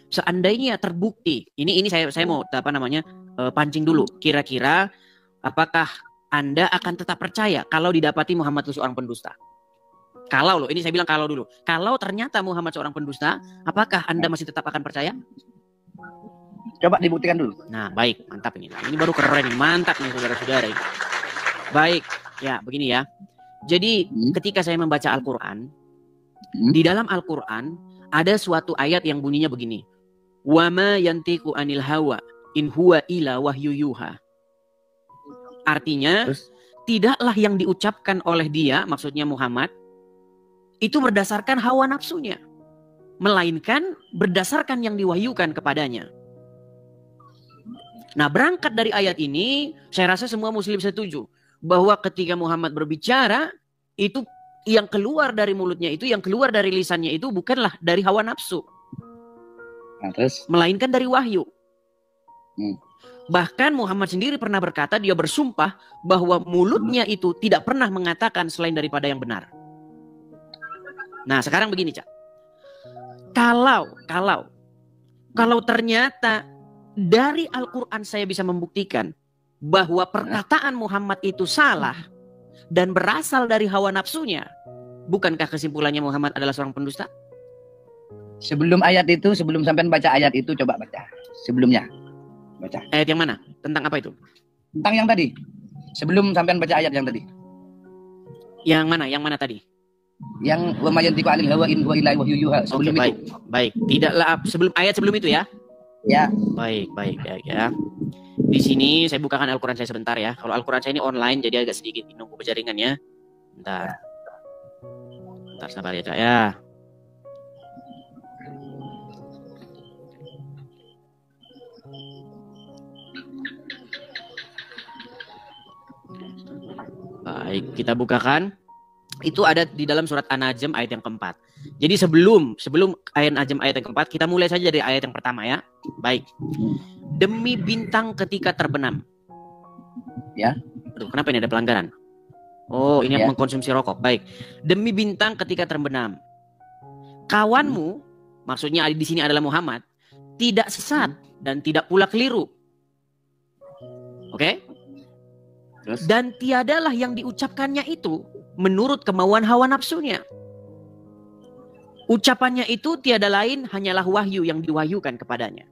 seandainya terbukti, ini saya mau pancing dulu. Kira-kira apakah Anda akan tetap percaya kalau didapati Muhammad itu seorang pendusta? Kalau ini saya bilang kalau dulu. Kalau ternyata Muhammad seorang pendusta, apakah Anda masih tetap akan percaya? Coba dibuktikan dulu. Nah, baik, mantap ini. Nah, ini baru keren ini, mantap nih saudara-saudara ini. Baik, ya begini ya. Jadi ketika saya membaca Al-Quran, di dalam Al-Quran ada suatu ayat yang bunyinya begini. Wa ma yantiqu anil hawa in huwa ila wahyu yuha. Artinya, tidaklah yang diucapkan oleh dia, maksudnya Muhammad, itu berdasarkan hawa nafsunya. Melainkan berdasarkan yang diwahyukan kepadanya. Nah, berangkat dari ayat ini, saya rasa semua muslim setuju bahwa ketika Muhammad berbicara, itu yang keluar dari mulutnya itu, yang keluar dari lisannya itu bukanlah dari hawa nafsu. Nah, terus? Melainkan dari wahyu. Hmm. Bahkan Muhammad sendiri pernah berkata, dia bersumpah bahwa mulutnya itu tidak pernah mengatakan selain daripada yang benar. Nah sekarang begini Cak. Kalau ternyata dari Al-Quran saya bisa membuktikan bahwa perkataan Muhammad itu salah dan berasal dari hawa nafsunya, bukankah kesimpulannya Muhammad adalah seorang pendusta? Sebelum ayat itu, sebelum sampean baca ayat itu, coba baca. Sebelumnya. Baca. Ayat yang mana? Tentang apa itu? Tentang yang tadi. Sebelum sampean baca ayat yang tadi. Yang mana? Yang mana tadi? Yang wa mayantiqu 'anil hawa in huwa illa wahyu yuha. Sebelum baik. itu. Baik. Tidaklah sebelum ayat sebelum itu ya. Ya. Baik ya. Di sini saya bukakan Al-Quran saya sebentar ya. Kalau Al-Quran saya ini online jadi agak sedikit nunggu berjaringan ya. Bentar sabar ya Cak ya. Baik, kita bukakan. Itu ada di dalam surat An-Najm ayat yang keempat. Jadi sebelum ayat An-Najm ayat yang keempat, kita mulai saja dari ayat yang pertama ya. Baik. Demi bintang ketika terbenam. Ya. Aduh, kenapa ini ada pelanggaran? Oh, ini Ya. mengkonsumsi rokok. Baik. Demi bintang ketika terbenam. Kawanmu, maksudnya di sini adalah Muhammad, tidak sesat dan tidak pula keliru. Oke? Terus? Dan tiadalah yang diucapkannya itu menurut kemauan hawa nafsunya. Ucapannya itu tiada lain hanyalah wahyu yang diwahyukan kepadanya.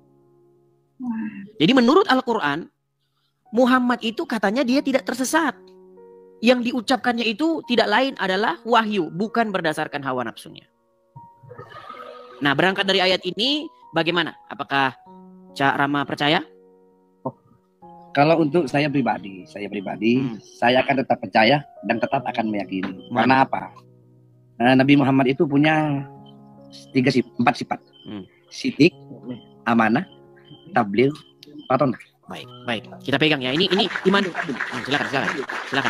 Jadi menurut Al-Quran, Muhammad itu katanya dia tidak tersesat. Yang diucapkannya itu tidak lain adalah wahyu, bukan berdasarkan hawa nafsunya. Nah, berangkat dari ayat ini, bagaimana? Apakah Cak Rama percaya? Kalau untuk saya pribadi, saya akan tetap percaya dan tetap akan meyakini. Karena apa? Nabi Muhammad itu punya 4 sifat. Sidik, amanah, tabligh, patonah. Baik. Kita pegang ya. Ini iman. Silakan.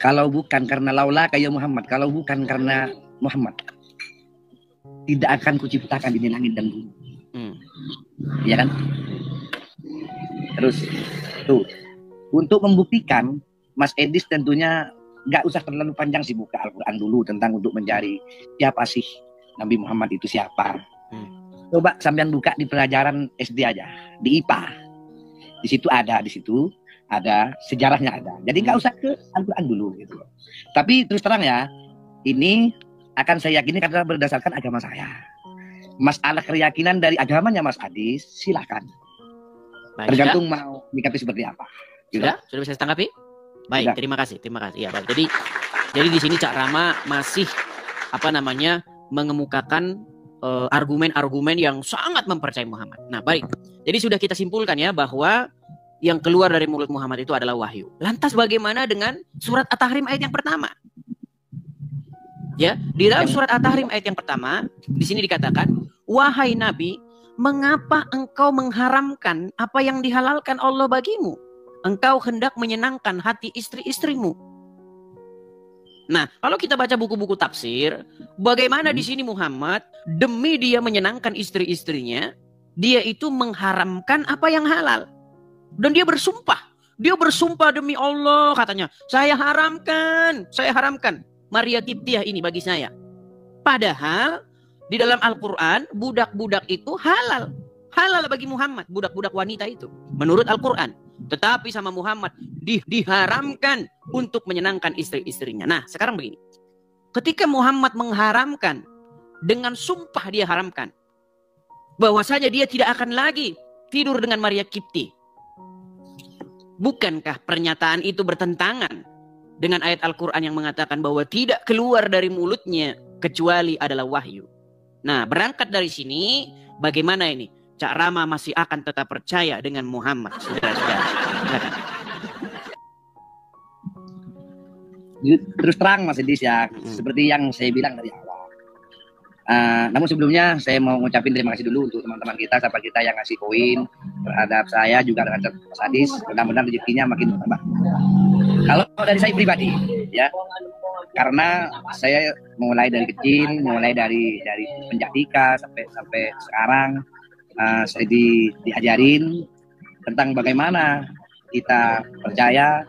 Kalau bukan karena laula kayak Muhammad, kalau bukan karena Muhammad, tidak akan kuciptakan ini langit dan bumi. Ya kan? Terus tuh untuk membuktikan, Mas Edis tentunya nggak usah terlalu panjang sih buka Al-Quran dulu tentang untuk mencari siapa sih Nabi Muhammad itu siapa. Coba sampean buka di pelajaran SD aja, di IPA. Di situ ada sejarahnya ada. Jadi nggak usah ke Al-Quran dulu gitu. Tapi terus terang ya, ini akan saya yakini karena berdasarkan agama saya. Masalah keyakinan dari agamanya Mas Adis, silakan. Baik, tergantung mau menyikapi seperti apa. Gitu. Sudah bisa ditanggapi? Baik, Sudah. terima kasih. Ya, baik. Jadi di sini Cak Rama masih mengemukakan argumen-argumen yang sangat mempercayai Muhammad. Nah, baik. Jadi sudah kita simpulkan ya bahwa yang keluar dari mulut Muhammad itu adalah wahyu. Lantas bagaimana dengan surat At-Tahrim ayat yang pertama? Ya, di dalam surat At-Tahrim ayat yang pertama, di sini dikatakan, wahai Nabi, mengapa engkau mengharamkan apa yang dihalalkan Allah bagimu? Engkau hendak menyenangkan hati istri-istrimu. Nah, kalau kita baca buku-buku tafsir, bagaimana di sini Muhammad demi dia menyenangkan istri-istrinya, dia itu mengharamkan apa yang halal. Dan dia bersumpah demi Allah katanya, saya haramkan Maria Kiptiah ini bagi saya. Padahal di dalam Al-Quran budak-budak itu halal bagi Muhammad, budak-budak wanita itu menurut Al-Quran. Tetapi sama Muhammad diharamkan untuk menyenangkan istri-istrinya. Nah sekarang begini, ketika Muhammad mengharamkan, dengan sumpah dia haramkan bahwasanya dia tidak akan lagi tidur dengan Maria Kipti, bukankah pernyataan itu bertentangan dengan ayat Al-Quran yang mengatakan bahwa tidak keluar dari mulutnya kecuali adalah wahyu? Nah, berangkat dari sini, bagaimana ini? Cak Rama masih akan tetap percaya dengan Muhammad. Saudara-saudara. Silakan. Terus terang Mas Edis ya, seperti yang saya bilang dari awal. Namun sebelumnya saya mau ngucapin terima kasih dulu untuk teman-teman kita, sahabat kita yang ngasih koin terhadap saya juga dengan Mas Adis. Mudah-mudahan rezekinya makin bertambah. Kalau dari saya pribadi, ya, karena saya mulai dari kecil, mulai dari penjadika sampai sekarang, saya diajarin tentang bagaimana kita percaya,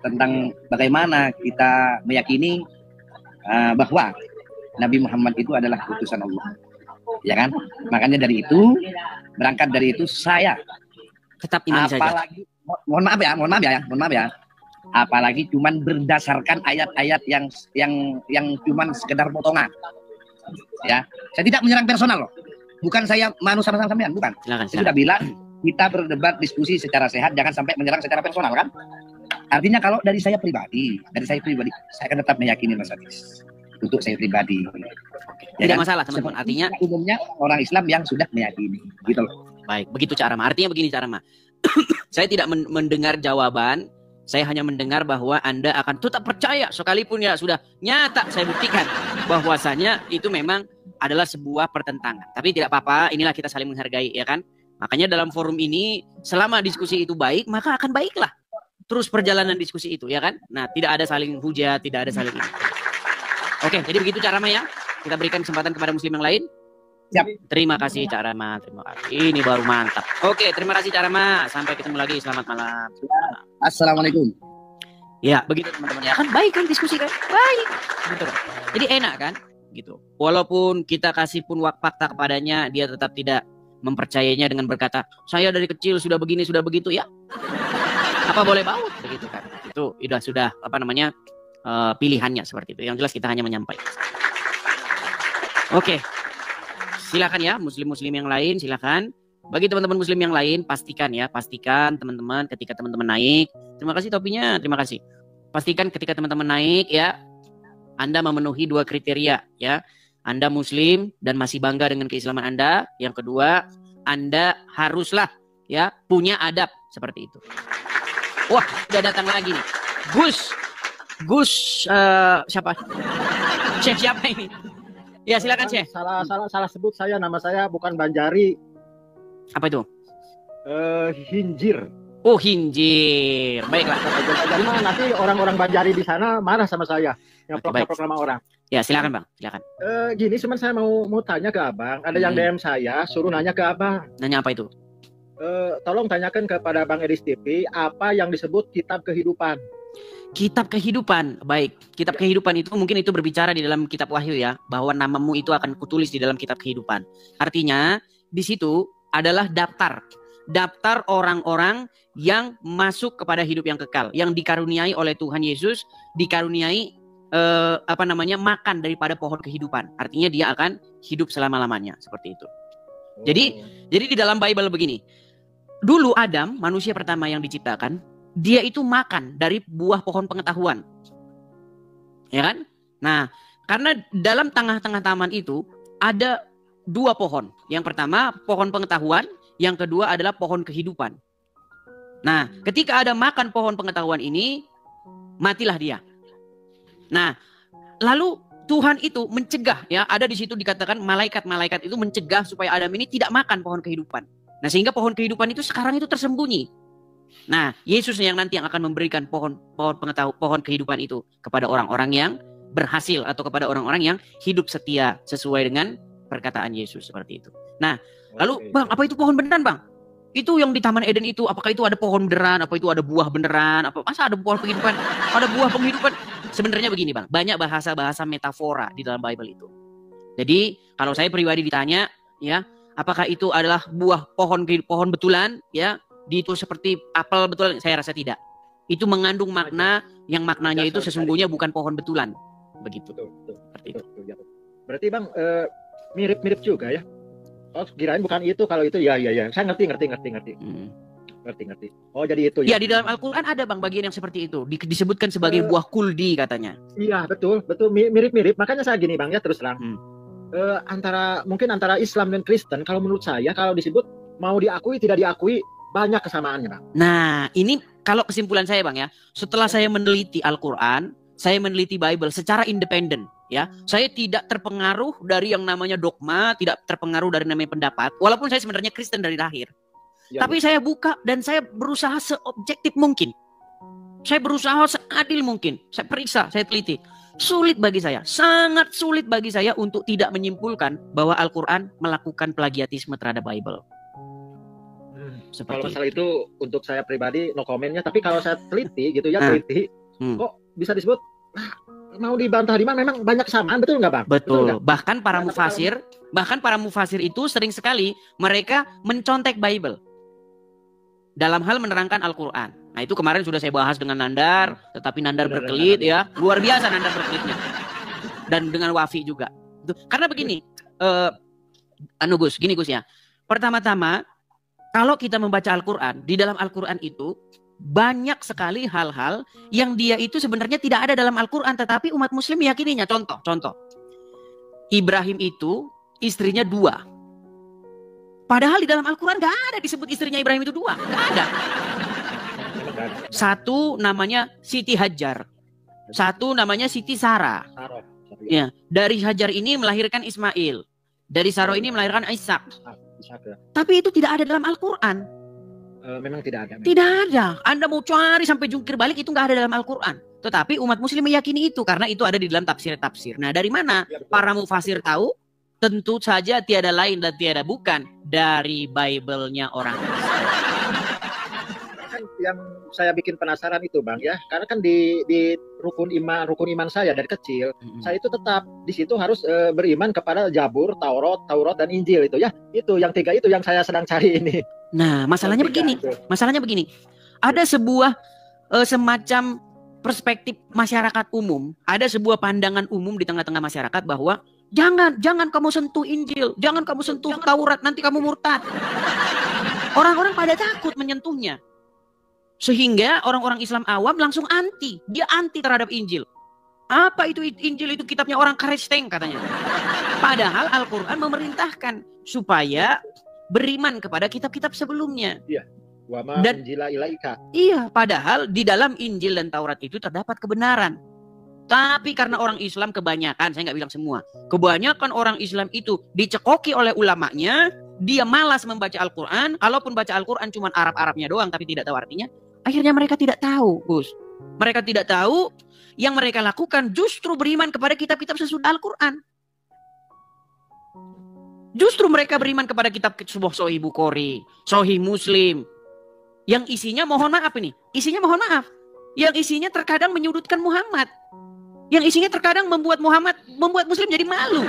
tentang bagaimana kita meyakini bahwa Nabi Muhammad itu adalah utusan Allah, ya kan? Makanya dari itu, berangkat dari itu saya Tetap iman saja. apalagi mohon maaf ya, apalagi cuman berdasarkan ayat-ayat yang cuman sekedar potongan, ya. Saya tidak menyerang personal loh, bukan saya manu sama sampean, bukan. Silakan, Saya sudah bilang kita berdebat diskusi secara sehat, jangan sampai menyerang secara personal, kan? Artinya kalau dari saya pribadi, saya akan tetap meyakini Mas Adis. Untuk saya pribadi, Tidak masalah teman-teman. Artinya umumnya orang Islam yang sudah meyakini, gitu loh. baik, begitu Cak Rama. Artinya begini Cak Rama. Saya tidak mendengar jawaban, saya hanya mendengar bahwa Anda akan tetap percaya sekalipun ya sudah nyata saya buktikan bahwasanya itu memang adalah sebuah pertentangan. Tapi tidak apa-apa, inilah kita saling menghargai, ya kan? Makanya dalam forum ini selama diskusi itu baik, maka akan baiklah terus perjalanan diskusi itu, ya kan? Nah, tidak ada saling hujat, tidak ada saling Oke, jadi begitu Cak Rama ya. Kita berikan kesempatan kepada muslim yang lain. Siap. Terima kasih Cak Rama, terima kasih. Ini baru mantap. Oke, terima kasih Cak Rama. Sampai ketemu lagi. Selamat malam. Assalamualaikum. Ya, begitu teman-teman. Ya kan baik kan diskusi kan? Baik. Gitu kan. Jadi enak kan? Gitu. Walaupun kita kasih pun fakta kepadanya, dia tetap tidak mempercayainya dengan berkata, "Saya dari kecil sudah begini, sudah begitu." Ya. Apa boleh baut begitu kan? Itu sudah apa namanya? Pilihannya seperti itu. Yang jelas kita hanya menyampaikan. Oke. Silakan ya muslim-muslim yang lain, silakan. Bagi teman-teman muslim yang lain, pastikan teman-teman ketika teman-teman naik. Terima kasih topinya, terima kasih. Pastikan ketika teman-teman naik ya, Anda memenuhi 2 kriteria ya. Anda muslim dan masih bangga dengan keislaman Anda. Yang kedua, Anda haruslah ya punya adab seperti itu. Wah, udah datang lagi nih. Gus siapa? Chef siapa ini? Ya silakan Chef. Salah sebut saya, nama saya bukan Banjari. Apa itu? Hinjir. Oh, Hinjir. Baiklah. Jadi mah nanti orang-orang Banjari di sana marah sama saya. Yang Oke, baik. proklama orang. Ya silakan Bang, silakan. Gini, cuman saya mau tanya ke Abang. Ada yang DM saya suruh nanya ke Abang. Nanya apa itu? Tolong tanyakan kepada Bang Edis TV apa yang disebut kitab kehidupan. Kitab kehidupan. Baik, kitab kehidupan itu mungkin itu berbicara di dalam kitab Wahyu ya, bahwa namamu itu akan kutulis di dalam kitab kehidupan. Artinya di situ adalah daftar orang-orang yang masuk kepada hidup yang kekal, yang dikaruniai oleh Tuhan Yesus, dikaruniai makan daripada pohon kehidupan. Artinya dia akan hidup selama-lamanya, seperti itu. Jadi di dalam Bible begini. Dulu Adam, manusia pertama yang diciptakan, dia itu makan dari buah pohon pengetahuan. Ya kan? Nah, karena dalam tengah-tengah taman itu ada 2 pohon. Yang pertama pohon pengetahuan, yang kedua adalah pohon kehidupan. Nah, ketika Adam makan pohon pengetahuan ini, matilah dia. Nah, lalu Tuhan itu mencegah ya, ada di situ dikatakan malaikat-malaikat itu mencegah supaya Adam ini tidak makan pohon kehidupan. Nah, sehingga pohon kehidupan itu sekarang itu tersembunyi. Nah, Yesus yang nanti yang akan memberikan pohon kehidupan itu kepada orang-orang yang berhasil atau kepada orang-orang yang hidup setia sesuai dengan perkataan Yesus seperti itu. Nah, lalu Bang, apa itu pohon beneran, Bang? Itu yang di Taman Eden itu, apakah itu ada pohon beneran? Apa itu ada buah beneran? Apa masa ada pohon kehidupan? Ada buah penghidupan? Sebenarnya begini, Bang. Banyak bahasa-bahasa metafora di dalam Bible itu. Jadi, kalau saya pribadi ditanya, ya, apakah itu adalah buah pohon betulan, ya? Itu seperti apel betulan, saya rasa tidak. Itu mengandung makna yang maknanya itu sesungguhnya bukan pohon betulan. Begitu. Seperti itu. Berarti Bang mirip-mirip juga ya. Oh, kirain bukan itu, kalau itu ya. Saya ngerti. Ngerti. Oh, jadi itu ya. Ya, di dalam Al-Qur'an ada Bang bagian yang seperti itu. Disebutkan sebagai buah kuldi katanya. Iya, betul. Mirip-mirip. Makanya saya gini Bang ya, terus terang. Mungkin antara Islam dan Kristen, kalau menurut saya kalau disebut mau diakui tidak diakui banyak kesamaannya, Bang. Nah, ini kalau kesimpulan saya, Bang ya, setelah saya meneliti Al-Qur'an, saya meneliti Bible secara independen, Ya, saya tidak terpengaruh dari yang namanya dogma, tidak terpengaruh dari namanya pendapat. Walaupun saya sebenarnya Kristen dari lahir. Ya, Tapi saya buka dan saya berusaha seobjektif mungkin. Saya berusaha seadil mungkin. Saya periksa, saya teliti. Sulit bagi saya, sangat sulit bagi saya untuk tidak menyimpulkan bahwa Al-Quran melakukan plagiatisme terhadap Bible. Kalau masalah itu untuk saya pribadi no komennya. Tapi kalau saya teliti gitu ya, teliti, kok bisa disebut mau dibantah di mana? Memang banyak kesamaan, betul nggak Bang? Betul. Nggak? Bahkan para mufasir itu sering sekali mereka mencontek Bible dalam hal menerangkan Al-Quran. Nah itu kemarin sudah saya bahas dengan Nandar, tetapi Nandar berkelit ya, luar biasa Nandar berkelitnya. Dan dengan Wafi juga. Karena begini, Gus, gini Gus ya. Pertama-tama, kalau kita membaca Al-Quran, di dalam Al-Quran itu banyak sekali hal-hal yang dia itu sebenarnya tidak ada dalam Al-Quran, tetapi umat muslim meyakininya. Contoh. Ibrahim itu istrinya 2. Padahal di dalam Al-Quran gak ada disebut istrinya Ibrahim itu 2. Gak ada. Satu namanya Siti Hajar. Satu namanya Siti Sarah. Ya, dari Hajar ini melahirkan Ismail. Dari Sarah ini melahirkan Ishak. Tapi itu tidak ada dalam Al-Quran. Memang tidak ada. Tidak ada. Anda mau cari sampai jungkir balik itu nggak ada dalam Al-Quran. Tetapi umat muslim meyakini itu karena itu ada di dalam tafsir-tafsir. Nah dari mana para mufasir tahu? Tentu saja tiada lain dan tiada bukan dari Bible-nya orang Kristen. Kan yang saya bikin penasaran itu Bang ya, karena kan di rukun iman saya dari kecil, saya itu tetap di situ harus beriman kepada Zabur, Taurat dan Injil itu ya. Itu yang 3 itu yang saya sedang cari ini. Nah, masalahnya begini. Ada sebuah semacam perspektif masyarakat umum, ada sebuah pandangan umum di tengah-tengah masyarakat bahwa jangan kamu sentuh Injil, jangan kamu sentuh Taurat, nanti kamu murtad. Orang-orang pada takut menyentuhnya. Sehingga orang-orang Islam awam langsung anti. Dia anti terhadap Injil. Apa itu Injil? Itu kitabnya orang Kristen katanya. Padahal Al-Quran memerintahkan supaya beriman kepada kitab-kitab sebelumnya. Iya. Wa ma unzila ilaika. Iya, padahal di dalam Injil dan Taurat itu terdapat kebenaran. Tapi karena orang Islam kebanyakan, saya nggak bilang semua, kebanyakan orang Islam itu dicekoki oleh ulamanya, dia malas membaca Al-Quran, kalaupun baca Al-Quran cuma Arab-Arabnya doang tapi tidak tahu artinya, akhirnya mereka tidak tahu, Gus. Mereka tidak tahu, yang mereka lakukan justru beriman kepada kitab-kitab sesudah Al-Quran. Justru mereka beriman kepada kitab sebuah Sahih Bukhari, Sahih Muslim. Yang isinya mohon maaf ini. Isinya mohon maaf. Yang isinya terkadang menyudutkan Muhammad. Yang isinya terkadang membuat Muslim jadi malu.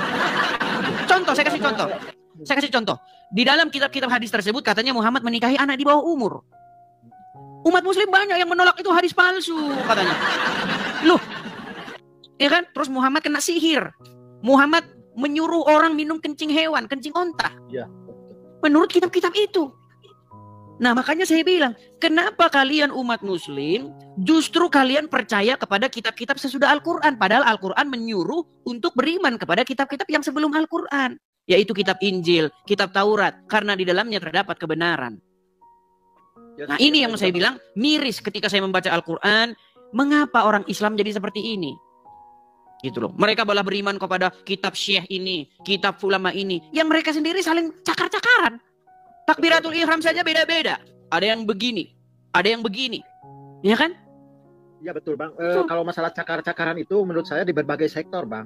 Saya kasih contoh. Di dalam kitab-kitab hadis tersebut katanya Muhammad menikahi anak di bawah umur. Umat Muslim banyak yang menolak itu hadis palsu katanya. Loh. Ya kan? Terus Muhammad kena sihir. Muhammad menyuruh orang minum kencing hewan, kencing onta. Ya. Menurut kitab-kitab itu. Nah makanya saya bilang, kenapa kalian umat muslim justru kalian percaya kepada kitab-kitab sesudah Al-Quran. Padahal Al-Quran menyuruh untuk beriman kepada kitab-kitab yang sebelum Al-Quran. Yaitu kitab Injil, kitab Taurat. Karena di dalamnya terdapat kebenaran. Nah ini yang saya bilang miris ketika saya membaca Al-Quran. Mengapa orang Islam jadi seperti ini? Gitu loh. Mereka malah beriman kepada kitab Syekh ini, kitab ulama ini, yang mereka sendiri saling cakar-cakaran. Takbiratul ihram saja beda-beda. Ada yang begini, ada yang begini. Ya kan? Ya betul Bang. Kalau masalah cakar-cakaran itu menurut saya di berbagai sektor Bang.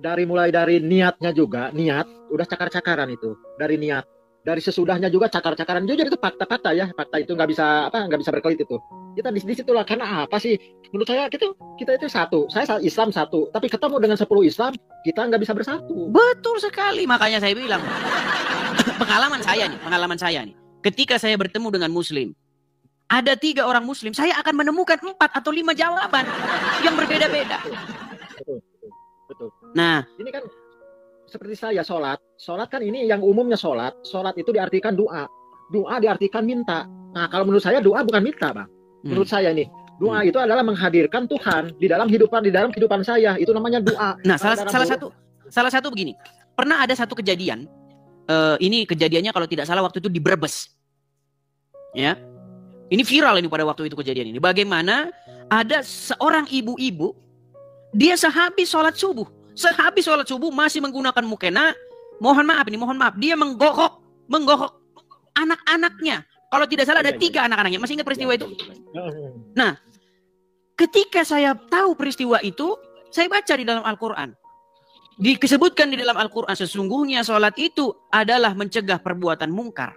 Mulai dari niatnya juga, niat udah cakar-cakaran itu. Dari niat, dari sesudahnya juga cakar-cakaran. Jujur itu fakta-fakta ya. Fakta itu nggak bisa berkelit itu. Kita di situlah karena apa sih? Menurut saya kita itu satu. Saya Islam satu, tapi ketemu dengan 10 Islam, kita nggak bisa bersatu. Betul sekali, makanya saya bilang. Pengalaman saya nih. Ketika saya bertemu dengan Muslim, ada 3 orang Muslim, saya akan menemukan 4 atau 5 jawaban yang berbeda-beda. Betul. Nah, ini kan seperti saya sholat kan ini yang umumnya sholat itu diartikan doa diartikan minta. Nah kalau menurut saya doa bukan minta Bang. Menurut saya nih doa itu adalah menghadirkan Tuhan di dalam kehidupan saya, itu namanya doa. Nah salah satu begini, pernah ada satu kejadian. Ini kejadiannya kalau tidak salah waktu itu di Brebes. Ya. Ini viral ini pada waktu itu kejadian ini. Bagaimana ada seorang ibu-ibu, dia sehabis sholat subuh, Sehabis sholat subuh masih menggunakan mukena. Mohon maaf, dia menggokok anak-anaknya. Kalau tidak salah ada 3 anak-anaknya. Masih ingat peristiwa itu? Nah, ketika saya tahu peristiwa itu, saya baca di dalam Al-Quran. Disebutkan di dalam Al-Quran, sesungguhnya sholat itu adalah mencegah perbuatan mungkar.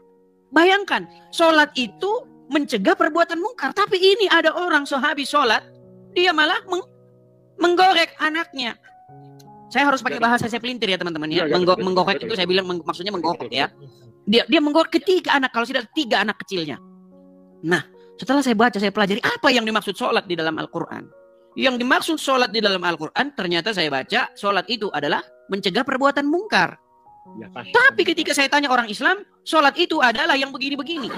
Bayangkan, sholat itu mencegah perbuatan mungkar. Tapi ini ada orang sehabis sholat, dia malah menggorek anaknya. Saya harus pakai bahasa saya pelintir ya teman-teman ya. Menggorek itu saya bilang maksudnya menggorek ya. Dia menggorek ketiga anak, kalau tidak 3 anak kecilnya. Nah, setelah saya baca, saya pelajari apa yang dimaksud sholat di dalam Al-Quran. Yang dimaksud sholat di dalam Al-Quran, ternyata saya baca, sholat itu adalah mencegah perbuatan mungkar. Ya, tapi ketika saya tanya orang Islam, sholat itu adalah yang begini-begini.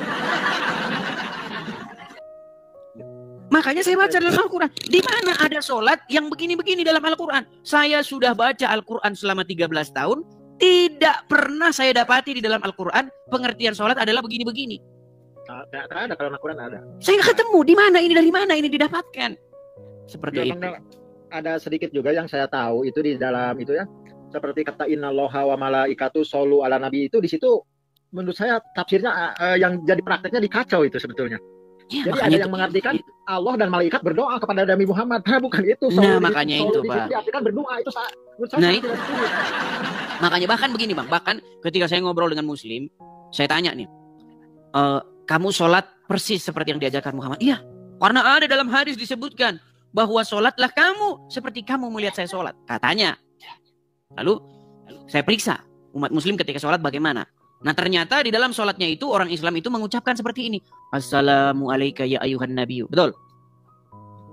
Makanya saya baca dalam Al-Quran. Di mana ada sholat yang begini-begini dalam Al-Quran? Saya sudah baca Al-Quran selama 13 tahun. Tidak pernah saya dapati di dalam Al-Quran pengertian sholat adalah begini-begini. Tidak ada, kalau Al-Quran ada. Saya nggak ketemu. Di mana ini, dari mana ini didapatkan? Seperti itu. Ada sedikit juga yang saya tahu itu di dalam itu ya. Seperti kata innallaha wa malaikatu shollu ala nabi, itu di situ menurut saya tafsirnya yang jadi prakteknya dikacau itu sebetulnya. Ya, jadi ada yang mengartikan Allah dan malaikat berdoa kepada Nabi Muhammad. Nah, bukan itu. Nah, makanya itu, Pak. Diartikan berdoa itu nah, itu. Makanya bahkan begini, Bang. Bahkan ketika saya ngobrol dengan Muslim, saya tanya nih, kamu sholat persis seperti yang diajarkan Muhammad? Iya, karena ada dalam hadis disebutkan bahwa sholatlah kamu seperti kamu melihat saya sholat. Katanya. Lalu saya periksa umat Muslim ketika sholat bagaimana. Nah ternyata di dalam sholatnya itu orang Islam itu mengucapkan seperti ini. Assalamualaikum ya ayuhan nabiyu. Betul.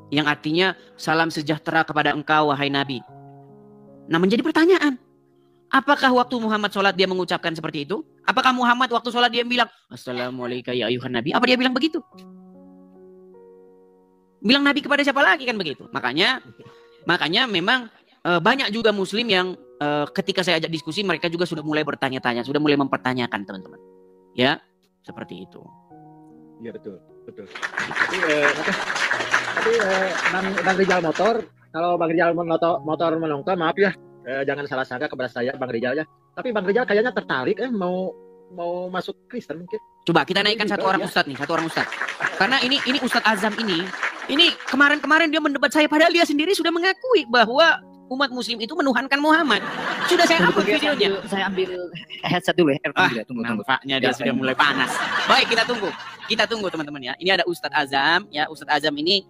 Yang artinya salam sejahtera kepada engkau wahai nabi. Nah menjadi pertanyaan. Apakah waktu Muhammad sholat dia mengucapkan seperti itu? Apakah Muhammad waktu sholat dia bilang Assalamualaikum ya ayuhan nabi? Apa dia bilang begitu? Bilang nabi kepada siapa lagi kan begitu? Makanya memang banyak juga Muslim yang ketika saya ajak diskusi mereka juga sudah mulai bertanya-tanya, sudah mulai mempertanyakan teman-teman. Ya, seperti itu. Iya betul. Tapi Bang Rizal Motor, kalau Bang Rizal Motor menonton, maaf ya, jangan salah sangka kepada saya Bang Rizal ya. Tapi Bang Rizal kayaknya tertarik mau masuk Kristen mungkin. Coba kita naikkan satu orang ustadz nih, Karena ini Ustadz Azam ini kemarin dia mendebat saya padahal dia sendiri sudah mengakui bahwa umat Muslim itu menuhankan Muhammad. Sudah saya upload videonya. Saya ambil headset dulu ya. Tunggu. Nampaknya dia sudah mulai panas. Baik, kita tunggu teman-teman ya. Ini ada Ustadz Azam ya. Ustadz Azam ini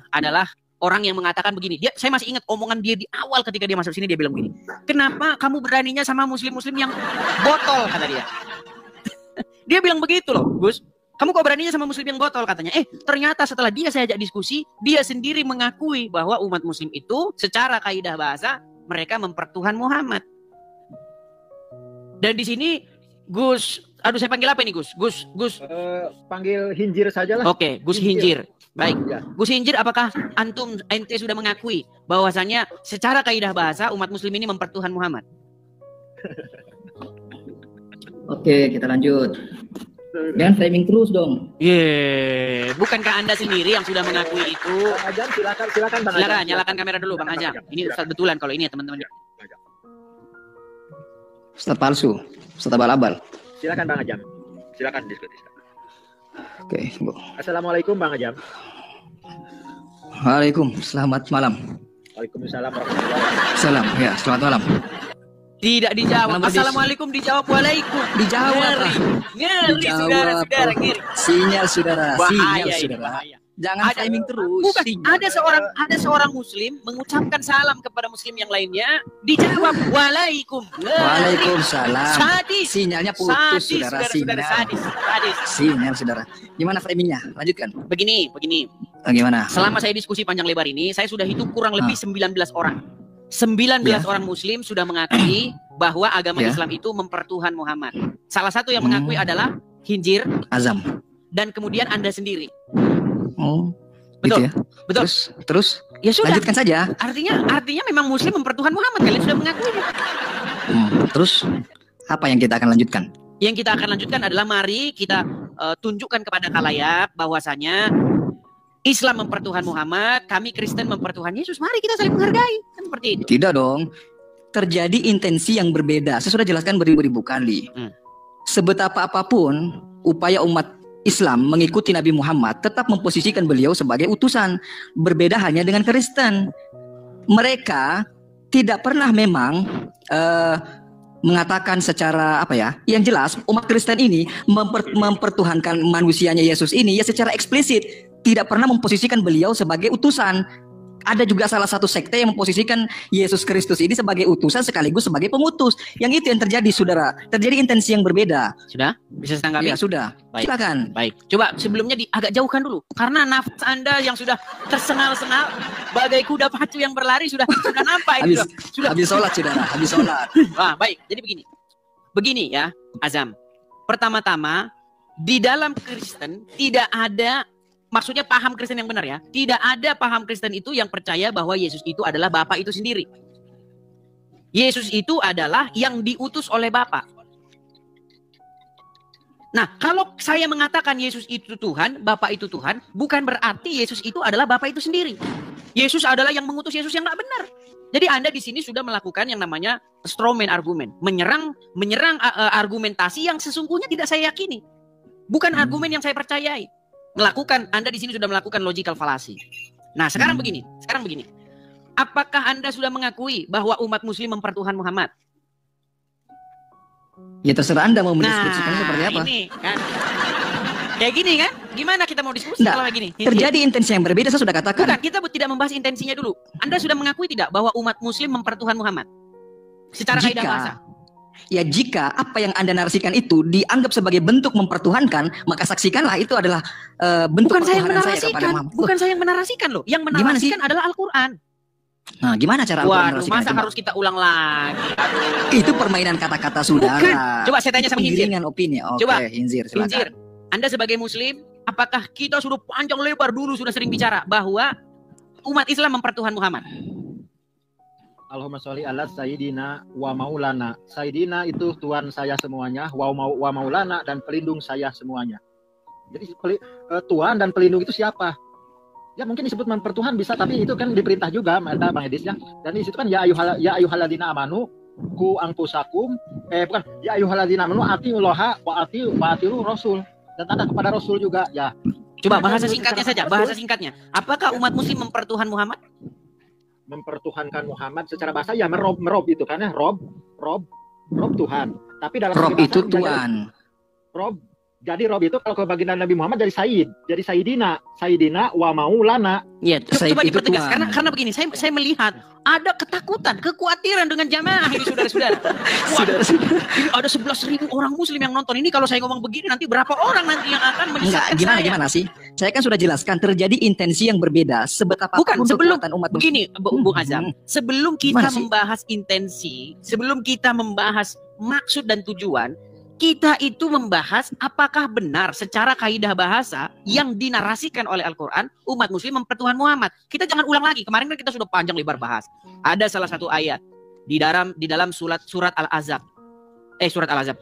adalah orang yang mengatakan begini. Saya masih ingat omongan dia di awal ketika dia masuk sini, dia bilang begini. Kenapa kamu beraninya sama muslim-muslim yang botol, kata dia. Dia bilang begitu loh, Gus. Kamu kok beraninya sama muslim yang botol, katanya. Ternyata setelah saya ajak diskusi, dia sendiri mengakui bahwa umat muslim itu secara kaidah bahasa mereka mempertuhan Muhammad. Dan di sini Gus, saya panggil apa ini Gus? Gus. Panggil Hinjir saja lah. Oke, Gus Hinjir. Baik. Ya. Gus Hinjir, apakah ente sudah mengakui bahwasanya secara kaidah bahasa umat muslim ini mempertuhan Muhammad? Oke, kita lanjut. Jangan framing terus dong. Bukankah Anda sendiri yang sudah mengakui itu? Bang Ajam, silakan Bang Ajam. Silakan, nyalakan kamera dulu Bang Ajam. Ini Ustadz betulan kalau ini ya teman-teman. Ustadz palsu, Ustadz abal-abal. Silakan Bang Ajam. Silakan diskusi. Oke, Bu. Assalamualaikum Bang Ajam. Waalaikum, selamat malam. Waalaikumsalam warahmatullahi wabarakatuh. Salam, ya, selamat malam. Tidak dijawab. Assalamualaikum dijawab waalaikum. Dijawab. Ngeri saudara-saudara, ngeri. Sinyal saudara. Bahaya. Jangan framing terus. Bukan. Ada seorang muslim mengucapkan salam kepada muslim yang lainnya, dijawab Waalaikumsalam. Sadis. Sinyalnya putus, saudara. Sadis. Sinyal, saudara. Gimana framingnya? Lanjutkan. Begini. Gimana? Selama saya diskusi panjang lebar ini, saya sudah hitung kurang lebih 19 orang. 19 orang muslim sudah mengakui bahwa agama Islam itu mempertuhan Muhammad. Salah satu yang mengakui adalah Hinjir, Azam, dan kemudian Anda sendiri. Betul. Gitu ya? Betul. Terus Ya sudah. lanjutkan saja. Artinya memang muslim mempertuhan Muhammad. Kalian sudah mengakuinya. Terus apa yang kita akan lanjutkan? Yang kita akan lanjutkan adalah mari kita tunjukkan kepada khalayak bahwasanya Islam mempertuhan Muhammad, kami Kristen mempertuhan Yesus. Mari kita saling menghargai. Kan seperti itu. Tidak dong. Terjadi intensi yang berbeda. Saya sudah jelaskan beribu-ribu kali. Sebetapa apapun upaya umat Islam mengikuti Nabi Muhammad, tetap memposisikan beliau sebagai utusan. Berbeda hanya dengan Kristen. Mereka tidak pernah memang mengatakan secara apa ya? Yang jelas umat Kristen ini mempertuhankan manusianya Yesus ini ya secara eksplisit. Tidak pernah memposisikan beliau sebagai utusan. Ada juga salah satu sekte yang memposisikan Yesus Kristus ini sebagai utusan sekaligus sebagai pengutus. Yang itu yang terjadi, saudara. Terjadi intensi yang berbeda. Sudah? Bisa ditanggapi? Ya, sudah. Baik. Silakan. Baik. Coba sebelumnya agak jauhkan dulu. Karena nafas Anda yang sudah tersengal-sengal bagai kuda pacu yang berlari sudah nampak ini. Habis sholat, saudara. Habis sholat. Wah, baik. Jadi begini. Begini ya, Azam. Pertama-tama, di dalam Kristen tidak ada, maksudnya paham Kristen yang benar ya. Tidak ada paham Kristen itu yang percaya bahwa Yesus itu adalah Bapa itu sendiri. Yesus itu adalah yang diutus oleh Bapa. Nah, kalau saya mengatakan Yesus itu Tuhan, Bapa itu Tuhan, bukan berarti Yesus itu adalah Bapa itu sendiri. Yesus adalah yang mengutus Yesus yang nggak benar. Jadi Anda di sini sudah melakukan yang namanya strawman argumen, menyerang argumentasi yang sesungguhnya tidak saya yakini. Bukan argumen yang saya percayai. Anda di sini sudah melakukan logical fallacy. Nah, sekarang begini. Apakah Anda sudah mengakui bahwa umat muslim mempertuhan Muhammad? Ya terserah Anda mau mendiskusikannya seperti apa. Ini kan. Kayak gini kan? Gimana kita mau diskusi Nggak, kalau kayak gini? terjadi intensi yang berbeda, saya sudah katakan. Bukan, kita tidak membahas intensinya dulu. Anda sudah mengakui tidak bahwa umat muslim mempertuhan Muhammad? Secara kaidah bahasa. Ya jika apa yang Anda narasikan itu dianggap sebagai bentuk mempertuhankan, maka saksikanlah itu adalah bentuk pertuhanan saya kepada Muhammad. Bukan saya yang menarasikan loh. Yang menarasikan adalah Al-Quran. Nah, gimana cara Waduh, menarasikan? masa harus kita ulang lagi? Aduh. Itu permainan kata-kata saudara. Bukan. Coba saya tanya sama Hinzir. Opini. Oke, Coba, Hinzir, silakan. Hinzir, Anda sebagai muslim, apakah kita sudah panjang lebar dulu sudah sering bicara bahwa umat Islam mempertuhan Muhammad? Allahumma sholli ala Sayyidina wa maulana. Sayyidina itu Tuhan saya semuanya, wa maulana dan pelindung saya semuanya. Jadi Tuhan dan pelindung itu siapa? Ya mungkin disebut mempertuhan bisa, tapi itu kan diperintah juga ada Bang Edis ya. Dan di situ kan ya ayyuhalladzina amanu ku anfusakum bukan ya ayyuhalladzina amanu atiullaha wa atiu rasul, dan ada kepada rasul juga ya. Coba bahasa singkatnya saja, bahasa singkatnya. Apakah umat muslim mempertuhan Muhammad? Mempertuhankan Muhammad secara bahasa ya merob itu kan ya, rob Tuhan. Tapi dalam rob itu Tuhan. Jadi rob itu kalau ke baginda Nabi Muhammad jadi Sayyid, jadi Sayyidina wa maulana. Ya, coba dipertegas karena begini, saya melihat ada ketakutan, kekhawatiran dengan jamaah ini saudara-saudara. Ini ada 11.000 orang muslim yang nonton ini, kalau saya ngomong begini nanti berapa orang nanti yang akan menyesatkan saya? Gimana sih? Saya kan sudah jelaskan terjadi intensi yang berbeda sebetapa bukan sebelum umat begini, Bung Azam. Sebelum kita membahas intensi, sebelum kita membahas maksud dan tujuan, kita itu membahas apakah benar secara kaidah bahasa yang dinarasikan oleh Al-Quran umat muslim mempertuhan Muhammad. Kita jangan ulang lagi. Kemarin kan kita sudah panjang lebar bahas. Ada salah satu ayat di dalam surat Al-Ahzab.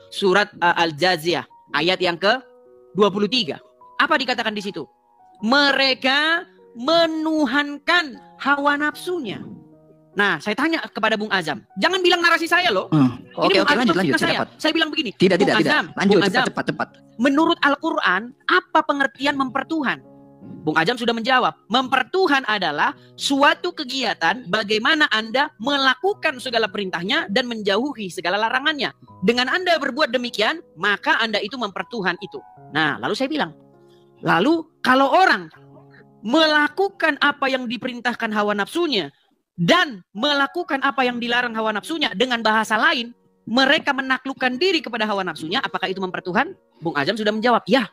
Surat Al-Jaziyah ayat yang ke-23. Apa dikatakan di situ? Mereka menuhankan hawa nafsunya. Nah, saya tanya kepada Bung Azam, jangan bilang narasi saya loh. Oke, lanjut. Saya bilang begini. Tidak. Lanjut, cepat. Menurut Al-Quran, apa pengertian mempertuhan? Bung Azam sudah menjawab. Mempertuhan adalah suatu kegiatan bagaimana Anda melakukan segala perintahnya dan menjauhi segala larangannya. Dengan Anda berbuat demikian, maka Anda itu mempertuhan itu. Nah, lalu saya bilang, kalau orang melakukan apa yang diperintahkan hawa nafsunya dan melakukan apa yang dilarang hawa nafsunya dengan bahasa lain, mereka menaklukkan diri kepada hawa nafsunya, apakah itu mempertuhan? Bung Azam sudah menjawab, ya.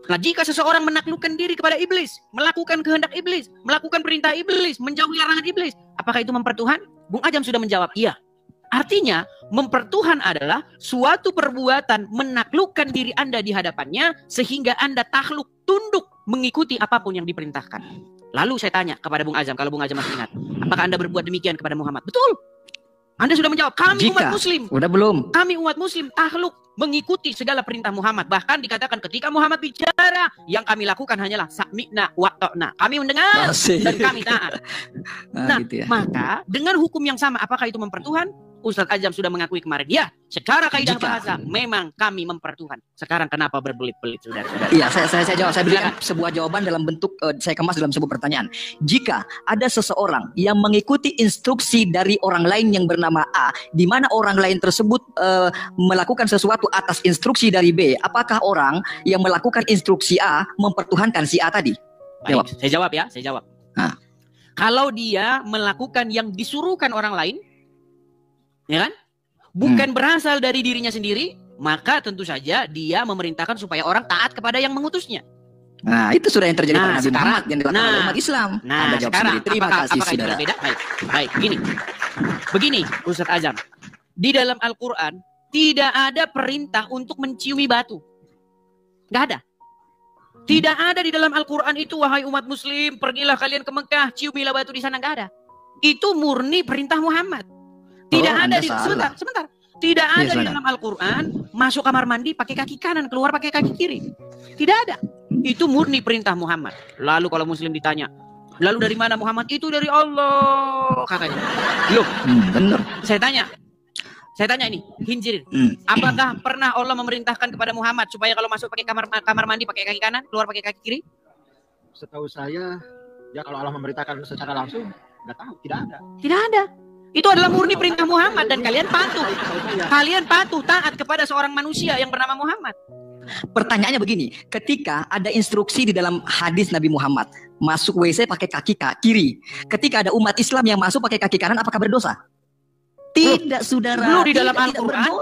Nah, jika seseorang menaklukkan diri kepada iblis, melakukan kehendak iblis, melakukan perintah iblis, menjauhi larangan iblis, apakah itu mempertuhan? Bung Azam sudah menjawab, iya. Artinya, mempertuhan adalah suatu perbuatan menaklukkan diri Anda di hadapannya sehingga Anda takluk, tunduk, mengikuti apapun yang diperintahkan. Lalu saya tanya kepada Bung Azam, kalau Bung Azam masih ingat, apakah Anda berbuat demikian kepada Muhammad? Betul. Anda sudah menjawab. Kami umat Muslim. Udah belum? Kami umat Muslim takluk mengikuti segala perintah Muhammad. Bahkan dikatakan ketika Muhammad bicara, yang kami lakukan hanyalah sami'na wa ta'na. Kami mendengar dan kami taat. Nah, gitu ya. maka dengan hukum yang sama, apakah itu mempertuhan? Ustadz Ajam sudah mengakui kemarin, ya, secara kaidah bahasa memang kami mempertuhan. Sekarang kenapa berbelit-belit, saudara-saudara? Iya, saya jawab. Saya berikan sebuah jawaban dalam bentuk saya kemas dalam sebuah pertanyaan. Jika ada seseorang yang mengikuti instruksi dari orang lain yang bernama A, di mana orang lain tersebut melakukan sesuatu atas instruksi dari B, apakah orang yang melakukan instruksi A mempertuhankan si A tadi? Jawab. Saya jawab ya, saya jawab. Nah. Kalau dia melakukan yang disuruhkan orang lain, ya kan? Bukan berasal dari dirinya sendiri, maka tentu saja dia memerintahkan supaya orang taat kepada yang mengutusnya. Nah, itu sudah yang terjadi pada Nabi sekarang, Muhammad yang dilakukan oleh umat Islam. Anda jawab sekarang, sendiri. Terima kasih, apakah saudara. itu berbeda? Baik, begini, Ustadz Azam. Di dalam Al-Quran tidak ada perintah untuk menciumi batu. Nggak ada. Tidak ada di dalam Al-Quran itu, wahai umat Muslim, pergilah kalian ke Mekah, ciumilah batu di sana. Nggak ada. Itu murni perintah Muhammad. Tidak ada di sebentar. Tidak ada di dalam Al-Quran masuk kamar mandi pakai kaki kanan, keluar pakai kaki kiri. Tidak ada. Itu murni perintah Muhammad. Lalu kalau Muslim ditanya, lalu dari mana Muhammad? Itu dari Allah, kakaknya. Loh, benar. Saya tanya ini, Hinjir. Apakah pernah Allah memerintahkan kepada Muhammad supaya kalau masuk pakai kamar mandi pakai kaki kanan, keluar pakai kaki kiri? Setahu saya, ya kalau Allah memerintahkan secara langsung, nggak tahu, tidak ada. Tidak ada. Itu adalah murni perintah Muhammad dan kalian patuh. Kalian patuh taat kepada seorang manusia yang bernama Muhammad. Pertanyaannya begini, ketika ada instruksi di dalam hadis Nabi Muhammad, masuk WC pakai kaki kiri. Ketika ada umat Islam yang masuk pakai kaki kanan, apakah berdosa? Tidak, saudara. Dulu di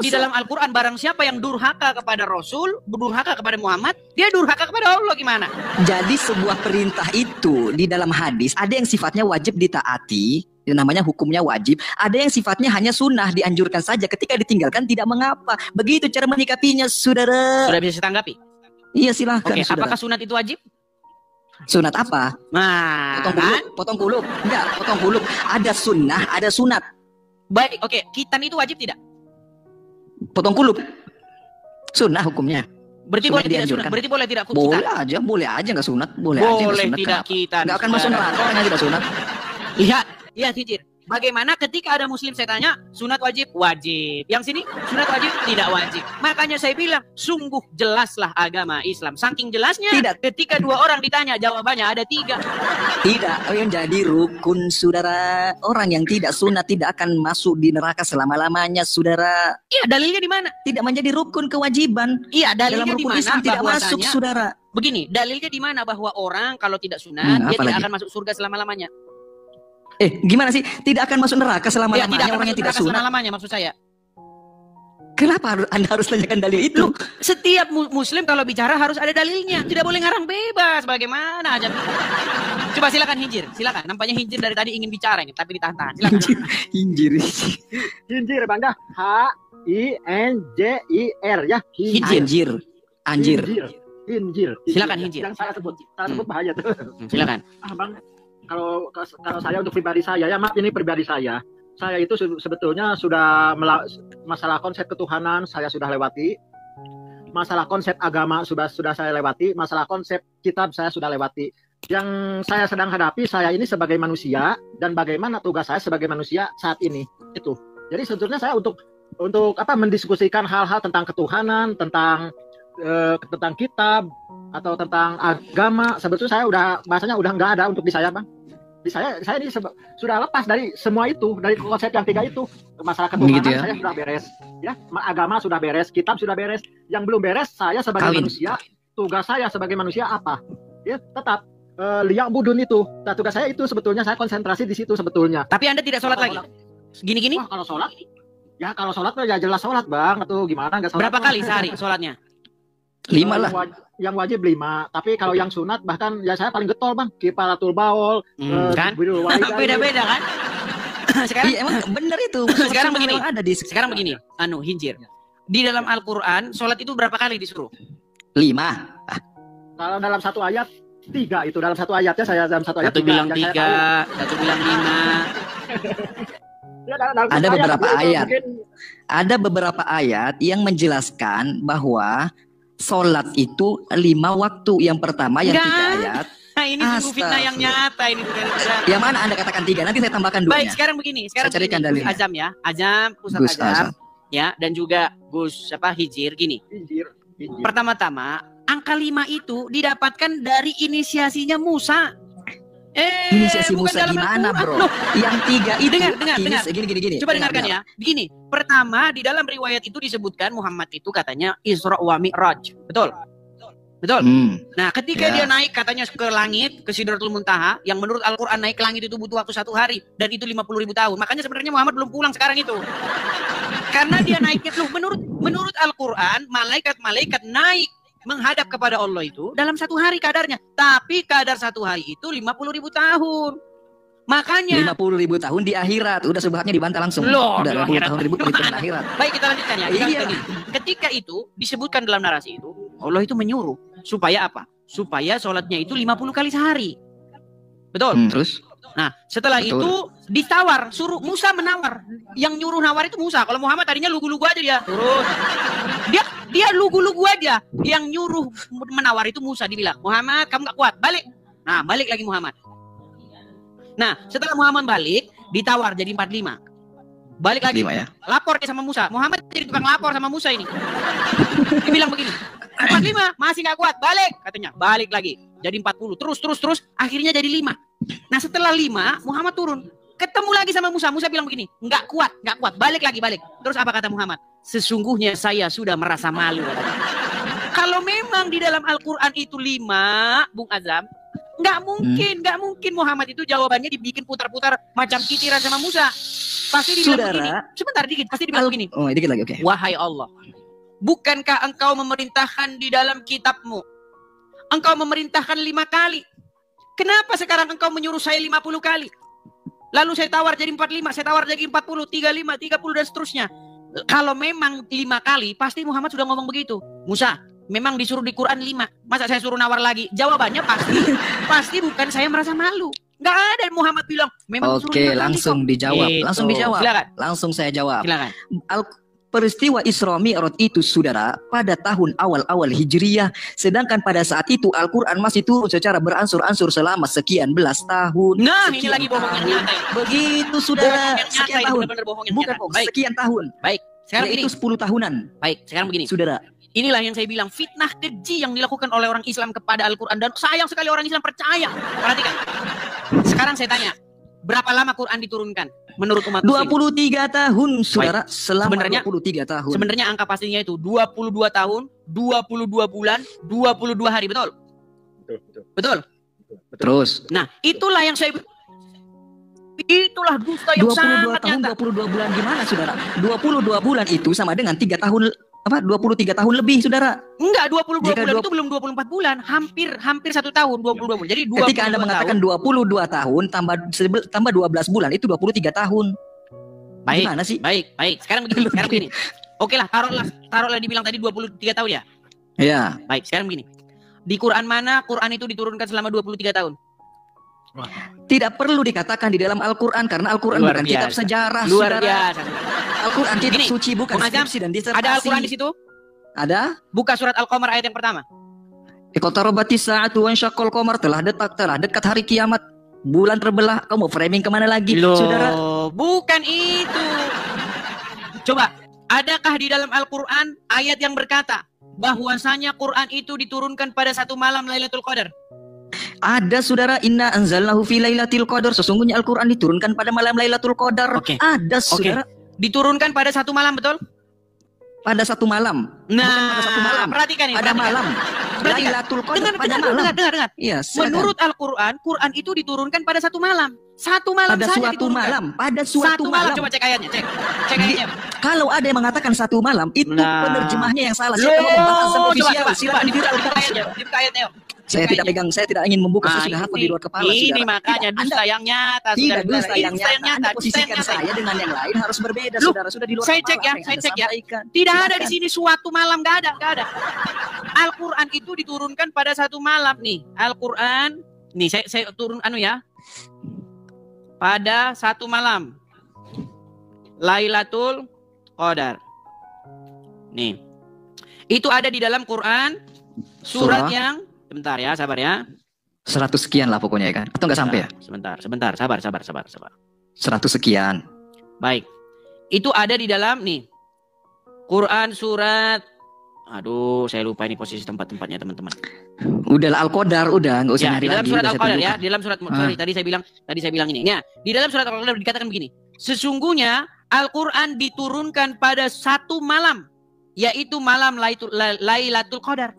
dalam Al-Quran, barang siapa yang durhaka kepada Rasul, durhaka kepada Muhammad, dia durhaka kepada Allah gimana? Jadi sebuah perintah itu di dalam hadis ada yang sifatnya wajib ditaati, yang namanya hukumnya wajib. Ada yang sifatnya hanya sunnah, dianjurkan saja. Ketika ditinggalkan tidak mengapa. Begitu cara menyikapinya, saudara. Sudah bisa ditanggapi? Iya, silahkan. Oke, saudara. apakah sunat itu wajib? Sunat apa? Nah, potong kuluk. Enggak, potong kuluk. Ada sunnah, ada sunat. Baik, oke. Khitan itu wajib tidak? Potong kuluk. Sunnah hukumnya. Berarti boleh tidak sunat? Berarti boleh tidak khitan? Boleh aja nggak sunat. Boleh aja sunat. Tidak khitan. Nggak akan masuk neraka orang yang tidak sunat. Lihat Hijir. Bagaimana ketika ada Muslim saya tanya, sunat wajib? Wajib. Yang sini, sunat wajib? Tidak wajib. Makanya saya bilang, sungguh jelaslah agama Islam. Saking jelasnya, ketika dua orang ditanya, jawabannya ada 3. Tidak, yang jadi rukun, saudara. Orang yang tidak sunat tidak akan masuk di neraka selama-lamanya, saudara. Iya, dalilnya di mana? Tidak menjadi rukun kewajiban. Iya, dalilnya di mana? Islam tidak masuk, saudara. Begini, dalilnya di mana bahwa orang kalau tidak sunat, dia tidak akan masuk surga selama-lamanya. Gimana sih? Tidak akan masuk neraka selama-lamanya orang yang tidak sunat. Selama-lamanya maksud saya. Kenapa Anda harus tanyakan dalil itu? Setiap Muslim kalau bicara harus ada dalilnya. Tidak boleh ngarang bebas. Bagaimana aja. Coba silakan Hinjir. Silakan. Nampaknya Hinjir dari tadi ingin bicara ini, tapi ditahan-tahan. Silakan. Hinjir Bang dah. H-I-N-J-I-R ya. Anjir. Silakan Hinjir. Yang salah sebut bahaya tuh. Silakan. Bang, kalau saya untuk pribadi saya, ya maaf ini pribadi saya itu sebetulnya sudah masalah konsep ketuhanan saya sudah lewati, masalah konsep agama sudah saya lewati, masalah konsep kitab saya sudah lewati. Yang saya sedang hadapi, saya ini sebagai manusia dan bagaimana tugas saya sebagai manusia saat ini itu. Jadi sebetulnya saya untuk mendiskusikan hal-hal tentang ketuhanan, tentang kitab atau tentang agama, sebetulnya saya bahasanya udah nggak ada untuk di saya, Bang. Di saya ini sudah lepas dari semua itu, dari konsep yang 3 itu. Masalah ketuhanan saya sudah beres, ya. Agama sudah beres, kitab sudah beres. Yang belum beres, saya sebagai manusia, tugas saya sebagai manusia apa? Ya, tetap liang budun itu. Nah, tugas saya itu sebetulnya saya konsentrasi di situ sebetulnya. Tapi Anda tidak sholat lagi? Gini-gini? Kalau sholat, ya jelas sholat, Bang. Atau gimana? Nggak sholat. Berapa kali sehari sholatnya? 5 lah. Yang wajib 5, tapi kalau yang sunat bahkan ya saya paling getol, Bang. Kifaratul baul, kan? Beda-beda kan? Sekarang emang bener itu. Sekarang begini, Hinjir. Di dalam Al-Qur'an sholat itu berapa kali disuruh? 5. Kalau dalam satu ayat 3 itu, dalam satu ayatnya saya dalam satu ayat. Satu bilang 3, satu bilang 5. Ya, dalam Ada ayat beberapa itu ayat. mungkin Ada beberapa ayat yang menjelaskan bahwa sholat itu 5 waktu. Yang pertama yang Enggak. 3 ayat. Nah, ini sungguh fitnah yang nyata ini, saudara-saudara. Yang mana Anda katakan 3? Nanti saya tambahkan 2-nya. Baik, sekarang begini. Sekarang Saya carikan begini. Gus dalilnya. Azam ya. Azam, Ustaz Gus Azam. Azam. Ya, dan juga Gus Hijir gini. hijir. Pertama-tama, angka 5 itu didapatkan dari inisiasinya Musa. Inisiasi bukan Musa dalam gimana, Al-Quran. bro? Loh, Yang 3 itu dengar. Gini. coba dengarkan ya. Begini, pertama di dalam riwayat itu disebutkan Muhammad itu katanya Isra wa Mi'raj. Betul? Betul. Nah, ketika Ya. dia naik katanya ke langit, ke Sidratul Muntaha, yang menurut Al-Quran naik ke langit itu butuh waktu 1 hari, dan itu 50.000 tahun. Makanya sebenarnya Muhammad belum pulang sekarang itu. Karena dia naiknya, loh, menurut Al-Quran, malaikat-malaikat naik menghadap kepada Allah itu dalam 1 hari kadarnya. Tapi kadar 1 hari itu 50.000 tahun. Makanya 50.000 tahun di akhirat. Udah subhatnya dibantah langsung. Loh, Udah di 50 akhirat. tahun ribut di akhirat. baik, kita lanjutkan ya. Iya. Ketika itu disebutkan dalam narasi itu, Allah itu menyuruh supaya apa? Supaya sholatnya itu 50 kali sehari. Betul? Terus? Nah, setelah Betul. itu ditawar, suruh Musa menawar. Yang nyuruh nawar itu Musa. Kalau Muhammad tadinya lugu-lugu aja dia. Turun. Dia lugu-lugu aja. Yang nyuruh menawar itu Musa, dibilang, "Muhammad, kamu gak kuat, balik." Nah, balik lagi Muhammad. Nah, setelah Muhammad balik, ditawar jadi 45. Balik lagi. 5 ya. Lapor dia sama Musa. Muhammad jadi tukang lapor sama Musa ini. Dia bilang begini, 45, masih gak kuat, balik. Katanya, balik lagi. Jadi 40, terus. Akhirnya jadi 5. Nah, setelah 5, Muhammad turun. Ketemu lagi sama Musa. Musa bilang begini, nggak kuat. Balik lagi. Terus apa kata Muhammad? Sesungguhnya saya sudah merasa malu. Kalau memang di dalam Al-Quran itu 5, Bung Azam, nggak mungkin Muhammad itu jawabannya dibikin putar-putar macam kitiran sama Musa. Pasti dibilang begini. Sebentar dikit, pasti dibilang begini. Oh, dikit lagi, oke. Wahai Allah, bukankah engkau memerintahkan di dalam kitabmu? Engkau memerintahkan 5 kali. Kenapa sekarang engkau menyuruh saya 50 kali? Lalu saya tawar jadi 45, saya tawar jadi 40, 35, 30 dan seterusnya. Kalau memang 5 kali, pasti Muhammad sudah ngomong begitu. Musa, memang disuruh di Quran 5. Masa saya suruh nawar lagi? Jawabannya pasti bukan saya merasa malu. Nggak ada Muhammad bilang, memang disuruh 5 kali langsung kok. dijawab. Gitu. Langsung dijawab. Silakan. Langsung saya jawab. Silakan. Peristiwa Isra Mi'raj itu, saudara, pada tahun awal-awal Hijriyah. Sedangkan pada saat itu Al-Quran masih turun secara beransur-ansur selama sekian belas tahun. Nah, sekian ini lagi bohong yang nyata. Begitu, saudara. Bohong yang nyata Sekian itu, tahun. benar-benar bohong yang Bukan nyata. kok, Baik. sekian tahun. Baik, sekarang Yaitu begini. 10 tahunan. Baik, sekarang begini. Saudara. Inilah yang saya bilang, fitnah keji yang dilakukan oleh orang Islam kepada Al-Quran. Dan sayang sekali orang Islam percaya. Perhatikan. Sekarang saya tanya, berapa lama Quran diturunkan menurut umat muslim? 23 tahun, saudara. Selama Sebenarnya 23 tahun. Sebenarnya angka pastinya itu 22 tahun, 22 bulan, 22 hari, betul? Betul. Terus. Nah, itulah yang saya, itulah dusta yang 22 sangat tahun, nyata. 22 bulan gimana, saudara? 22 bulan itu sama dengan 3 tahun, 23 tahun lebih, saudara. Enggak, 22 Jika bulan itu belum 24 bulan, hampir 1 tahun, 22 bulan. Jadi 22 Ketika Anda mengatakan 22 tahun tambah 12 bulan itu 23 tahun. baik, Gimana sih? baik. Sekarang begini. Oke lah, taruhlah dibilang tadi 23 tahun ya. Iya. Baik, sekarang begini. Di Quran mana Quran itu diturunkan selama 23 tahun? Tidak perlu dikatakan di dalam Al-Quran karena Al-Quran Luar bukan kitab biasa. sejarah, Luar saudara. biasa. Al-Quran kitab Gini, suci, bukan Bung Azam, skripsi dan disertasi. Ada Al-Quran di situ? Ada? Buka surat Al-Qamar ayat yang pertama. Iqtarabatis sa'atu wansyaqqal qamar, telah dekat hari kiamat. Bulan terbelah. Kamu framing kemana lagi, Loh, saudara? bukan itu. Coba, adakah di dalam Al-Quran ayat yang berkata bahwasanya Quran itu diturunkan pada satu malam Lailatul Qadar? Ada, saudara. Inna anzalnahu fi lailatul qadar. Sesungguhnya Al-Quran diturunkan pada malam Lailatul Qadar. Oke. Ada, saudara. Diturunkan pada satu malam, betul? Pada satu malam. Bukan pada satu malam. Perhatikan ini. Pada perhatikan. malam. Perhatikan. Lailatul Qadar pada malam. Dengar. Iya, silakan. Menurut Al-Quran, Quran itu diturunkan pada satu malam. Satu malam pada saja suatu diturunkan. malam. Pada suatu malam. Coba cek ayatnya, cek ayatnya. Kalau ada yang mengatakan satu malam, itu Nah. penerjemahnya yang salah. Loh, Saya tahu bahasa ofisial. coba Silakan dibuka dibuka. ayatnya, dibuka ayatnya. yuk. Saya tidak pegang, saya tidak ingin membuka. Saya Nah, sudah hafal di luar kepala. ini saudara. makanya Tidak, dusta yang nyata. Tidak, saudara-saudara. dusta Ini yang dusta nyata. Anda posisikan saya dengan yang lain harus berbeda, Loh, saudara. Sudah di luar saya kepala. cek ya, apa yang saya Anda cek ya. sampaikan. Tidak ada di Silakan. sini suatu malam, nggak ada. Al-Quran itu diturunkan pada satu malam nih. Al-Quran, nih saya turun ya. Pada satu malam. Lailatul Qadar. Nih. Itu ada di dalam Quran surat Surah? yang sebentar ya, sabar ya. 100 sekian lah pokoknya ya kan. Atau nggak sampai ya? Sebentar, sabar. 100 sekian. Baik. Itu ada di dalam nih. Quran surat, aduh saya lupa ini posisi tempat-tempatnya teman-teman. Udahlah Al-Qadar, udah nggak usah Ya, nyari di dalam lagi. surat udah saya Al-Qadar ya, tunjukkan. di dalam surat sorry, tadi saya bilang ini. Ya, di dalam surat Al-Qadar dikatakan begini. Sesungguhnya Al-Qur'an diturunkan pada satu malam, yaitu malam Lailatul Qadar.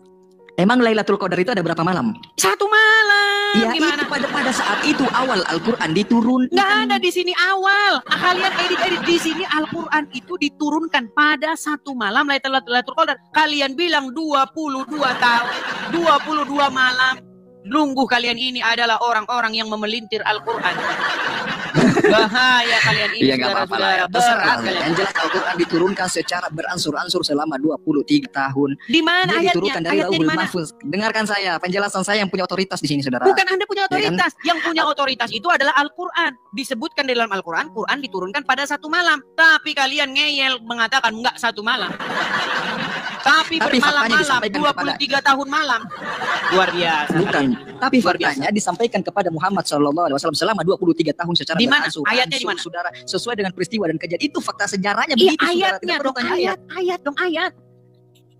Emang Lailatul Qadar itu ada berapa malam? Satu malam. Ya Gimana? itu pada saat itu awal Al-Qur'an diturunkan. Nggak ada di sini awal. Kalian edit di sini Al-Qur'an itu diturunkan pada satu malam Lailatul Qadar. Kalian bilang 22 tahun, 22 malam. Lungguh kalian ini adalah orang-orang yang memelintir Al-Qur'an. Bahaya kalian ini Iya nggak apa-apa lah ya. saudara-saudara. Terserah Berat lah. kalian. Yang jelas Al-Qur'an diturunkan secara beransur-ansur selama 23 tahun. Di mana Dia ayatnya? diturunkan dari Ayatnya di Lauhul mana? Mahfuz. Dengarkan saya, penjelasan saya yang punya otoritas di sini, saudara. Bukan Anda punya Ya kan? otoritas. Yang punya otoritas itu adalah Al-Quran. Disebutkan dalam Al-Quran, Quran diturunkan pada satu malam. Tapi kalian ngeyel mengatakan enggak satu malam. Tapi Tapi faktanya bermalam-malam, disampaikan 23 tahun malam. Luar biasa. Bukan, kalian. tapi Luar faktanya disampaikan kepada Muhammad SAW selama 23 tahun secara Di mana? beransur. Ayatnya di mana? Saudara, sesuai dengan peristiwa dan kejadian. Itu fakta sejarahnya Iya begitu, saudara. ayatnya Tidak perlu dong, tanya ayat. ayat dong ayat.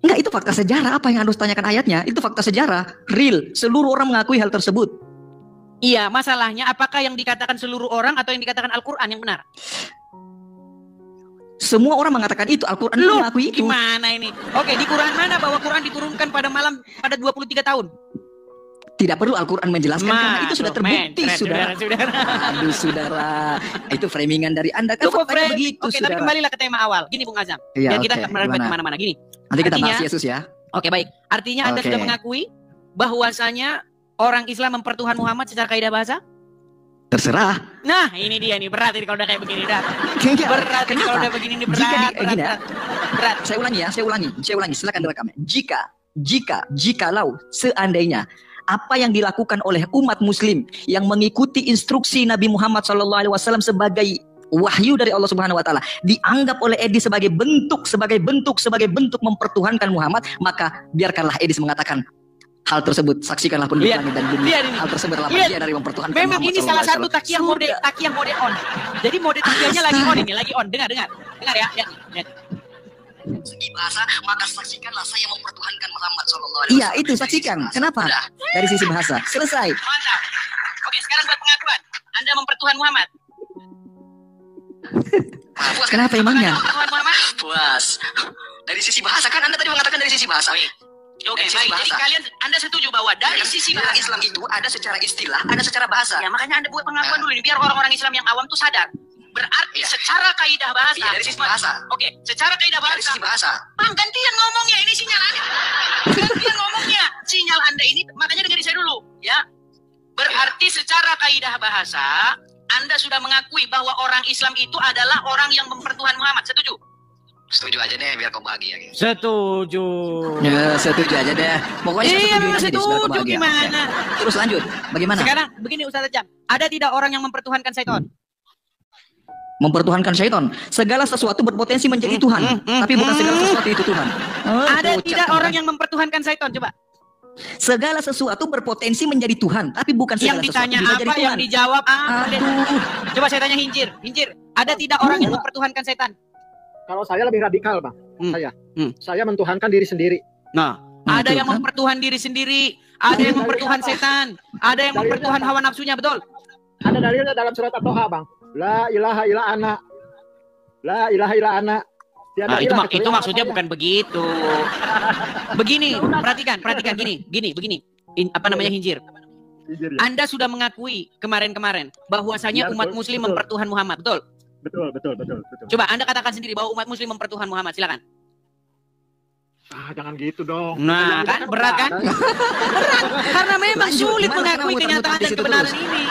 Enggak, itu fakta sejarah. Apa yang harus tanyakan ayatnya? Itu fakta sejarah. Real. Seluruh orang mengakui hal tersebut. Iya, masalahnya apakah yang dikatakan seluruh orang atau yang dikatakan Al-Quran yang benar? Semua orang mengatakan itu. Al-Quran Lu mengakui itu. gimana ini? Oke, di Quran mana bahwa Quran diturunkan pada malam pada 23 tahun? Tidak perlu Al-Quran menjelaskan karena itu sudah terbukti, saudara. Saudara. Aduh, saudara. Itu framingan dari Anda. Kan Cukup, faktanya Fred. begitu, Oke, tapi saudara. kembalilah ke tema awal. Gini, Bung Azam. Iya, Biar kita oke. nggak melebar Gimana? kemana-mana. Gini. Nanti kita Artinya- bahas Yesus ya. Oke, baik. Artinya Anda Oke. sudah mengakui bahwasanya orang Islam mempertuhan Muhammad secara kaidah bahasa? Terserah. Nah, ini dia nih. Berat ini kalau udah kayak begini. Berat. Kayaknya- Berat ini kalau kenapa? udah begini. Ini Jika berat. gini ya, Berat. saya ulangi, silakan direkamnya. Jikalau seandainya apa yang dilakukan oleh umat muslim yang mengikuti instruksi Nabi Muhammad SAW sebagai wahyu dari Allah Subhanahu wa taala dianggap oleh Edis sebagai bentuk mempertuhankan Muhammad, maka biarkanlah Edis mengatakan hal tersebut. Saksikanlah penduduk Lihat, langit dan bumi. lihat ini. Hal tersebut adalah Lihat. bagian dari mempertuhankan Memang Muhammad ini salah satu SAW. takiyah mode on. Jadi mode takiyahnya lagi on ini, lagi on. Dengar ya. Lihat. Segi bahasa, maka saksikanlah saya mempertuhankan Muhammad SAW. Iya, itu saksikan. Kenapa? Dari sisi bahasa. Selesai. Mantap. Oke, sekarang buat pengakuan. Anda mempertuhan Muhammad. Kenapa emangnya? Mempertuhan Muhammad? Puas. Dari sisi bahasa kan Anda tadi mengatakan dari sisi bahasa. Oke, Dari sisi baik. Jadi bahasa. kalian Anda setuju bahwa dari sisi Dalam bahasa Islam itu ada secara istilah, ada secara bahasa. ya, makanya Anda buat pengakuan dulu ini biar orang-orang Islam yang awam tuh sadar. Berarti Iya. secara kaidah bahasa. Iya, dari sisi bahasa. Oke, secara kaidah Dari bahasa. sisi bahasa. Bang, gantian ngomongnya, ini sinyal Anda. Gantian ngomongnya. Sinyal Anda ini, makanya dengerin saya dulu, ya. Berarti secara kaidah bahasa, Anda sudah mengakui bahwa orang Islam itu adalah orang yang mempertuhan Muhammad. Setuju? Setuju aja deh biar kau bahagia. Setuju. Ya, setuju aja deh. Pokoknya Iya, setuju memang aja deh, biar kau setuju bahagia. gimana? Oke. Terus lanjut. Bagaimana? Sekarang begini Ustaz Ajam, ada tidak orang yang mempertuhankan syaitan? Mempertuhankan syaitan. Segala sesuatu berpotensi menjadi Tuhan, tapi bukan segala sesuatu itu Tuhan. Ada Kocak, tidak kan? orang yang mempertuhankan syaitan? Coba. Segala sesuatu berpotensi menjadi Tuhan, tapi bukan segala Yang sesuatu ditanya bisa apa, jadi yang Tuhan. dijawab apa? Aduh. Coba saya tanya Hinjir. Ada tidak orang yang mempertuhankan setan? Kalau saya lebih radikal, Bang. Hmm. Saya mentuhankan diri sendiri. Nah, Nah, ada itu yang kan. mempertuhan diri sendiri, ada yang mempertuhan setan, ada yang mempertuhan hawa nafsunya, betul? Ada dalilnya dalam surat At-Toha, Bang. La ilaha illa ana. La ilaha illa ana. Tiada Nah, ilah itu kecuali maksudnya Allah. bukan begitu. Begini, perhatikan gini. Apa namanya Hinjir? Jujur ya. Anda sudah mengakui kemarin-kemarin bahwasanya Ya, umat betul, muslim betul. mempertuhan Muhammad, betul? Betul. Coba Anda katakan sendiri bahwa umat muslim mempertuhan Muhammad, silakan. Jangan gitu dong. Nah, Yang kan benar berat kan? Karena memang Lanjut, sulit gimana mengakui kamu kenyataan muter-muter di dan situ kebenaran terus? ini.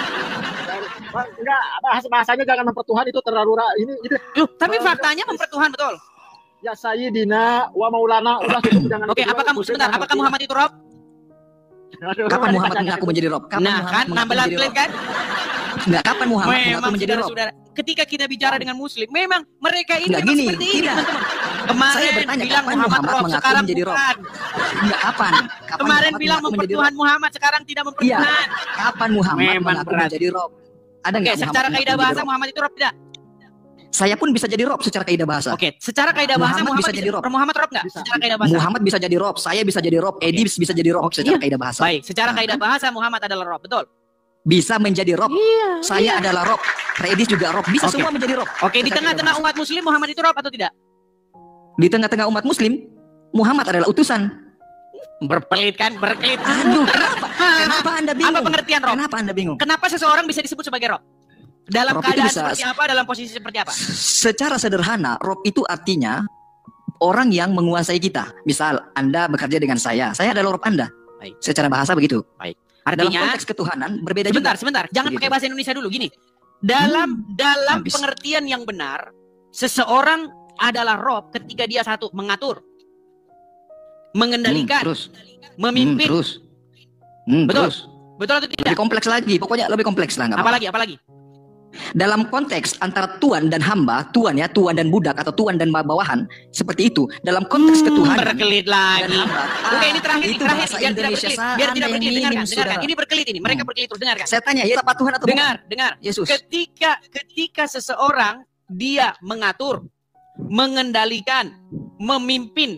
Bang, enggak, bahasanya jangan mempertuhan itu terlalu ini itu. Loh, tapi faktanya mempertuhan, betul? Ya Sayyidina wa Maulana udah cukup jangan. Oke, apakah sebentar, apakah Muhammad itu Rob? Kapan Muhammad mengaku menjadi Rob? Kapan Nah, Muhammad kan mengaku nambah menjadi klaim Rob? kan? Enggak, kapan Muhammad mengaku Memang menjadi Rob? saudara-saudara. ketika kita bicara dengan Muslim, memang mereka ini Nggak memang gini, seperti ini, tidak. teman-teman. Saya Kemarin bertanya, bilang kapan Muhammad Rob, mengaku sekarang menjadi Rob? bukan. Enggak, kapan? Kapan Kemarin Muhammad bilang mengaku menjadi mempertuhan Rob? Muhammad, sekarang tidak Iya. mempertuhan. Kapan Muhammad Memang mengaku berat. menjadi Rob? Ada Oke, nggak secara Muhammad kaidah mengaku bahasa menjadi Rob? Muhammad itu Rob tidak? Saya pun bisa jadi Rob secara kaidah bahasa. Oke, secara kaidah bahasa Muhammad bisa jadi Rob. Muhammad Rob nggak? Secara kaidah bahasa. Muhammad bisa jadi Rob, saya bisa jadi Rob, Edi bisa jadi Rob secara kaidah bahasa. Baik, secara kaidah bahasa Muhammad adalah Rob, betul? Bisa menjadi Rob. Saya adalah Rob, Redis juga Rob, bisa Oke. semua menjadi Rob. Oke, di Secara tengah-tengah kaidah umat Muslim Muhammad itu Rob atau tidak? bahasa. Di tengah-tengah umat Muslim, Muhammad adalah utusan. Berpelit kan, berkelit. Aduh, kenapa? Kenapa Anda bingung? Apa pengertian Rob? Kenapa Anda bingung? Kenapa seseorang bisa disebut sebagai Rob? Dalam Rob itu keadaan bisa- seperti apa, dalam posisi seperti apa? Secara sederhana, Rob itu artinya orang yang menguasai kita. Misal, Anda bekerja dengan saya adalah Rob Anda. Baik. Secara bahasa begitu. Dalam Artinya, konteks ketuhanan berbeda sebentar, juga. sebentar. Jangan Begitu. pakai bahasa Indonesia dulu. Gini, dalam habis. pengertian yang benar, seseorang adalah Rob ketika dia satu mengatur, mengendalikan, Terus. memimpin. Terus. Betul. Terus. Betul atau tidak? Lebih kompleks lagi. Pokoknya lebih kompleks lah. nggak apa-apa. Apalagi? Dalam konteks antara tuan dan hamba, tuan dan budak atau tuan dan bawahan, seperti itu. Dalam konteks ketuhanan. Berkelit dan lagi. hamba. Oke, ini terakhir, itu terakhir. bahasa Biar tidak Indonesia berkelit. Biar tidak Anda yang berkelit. minim, Dengarkan. saudara. Ini berkelit ini. Mereka berkelit terus. Dengarkan. Saya tanya, ya apa Tuhan atau bukan? Dengar. Yesus. Ketika seseorang dia mengatur, mengendalikan, memimpin,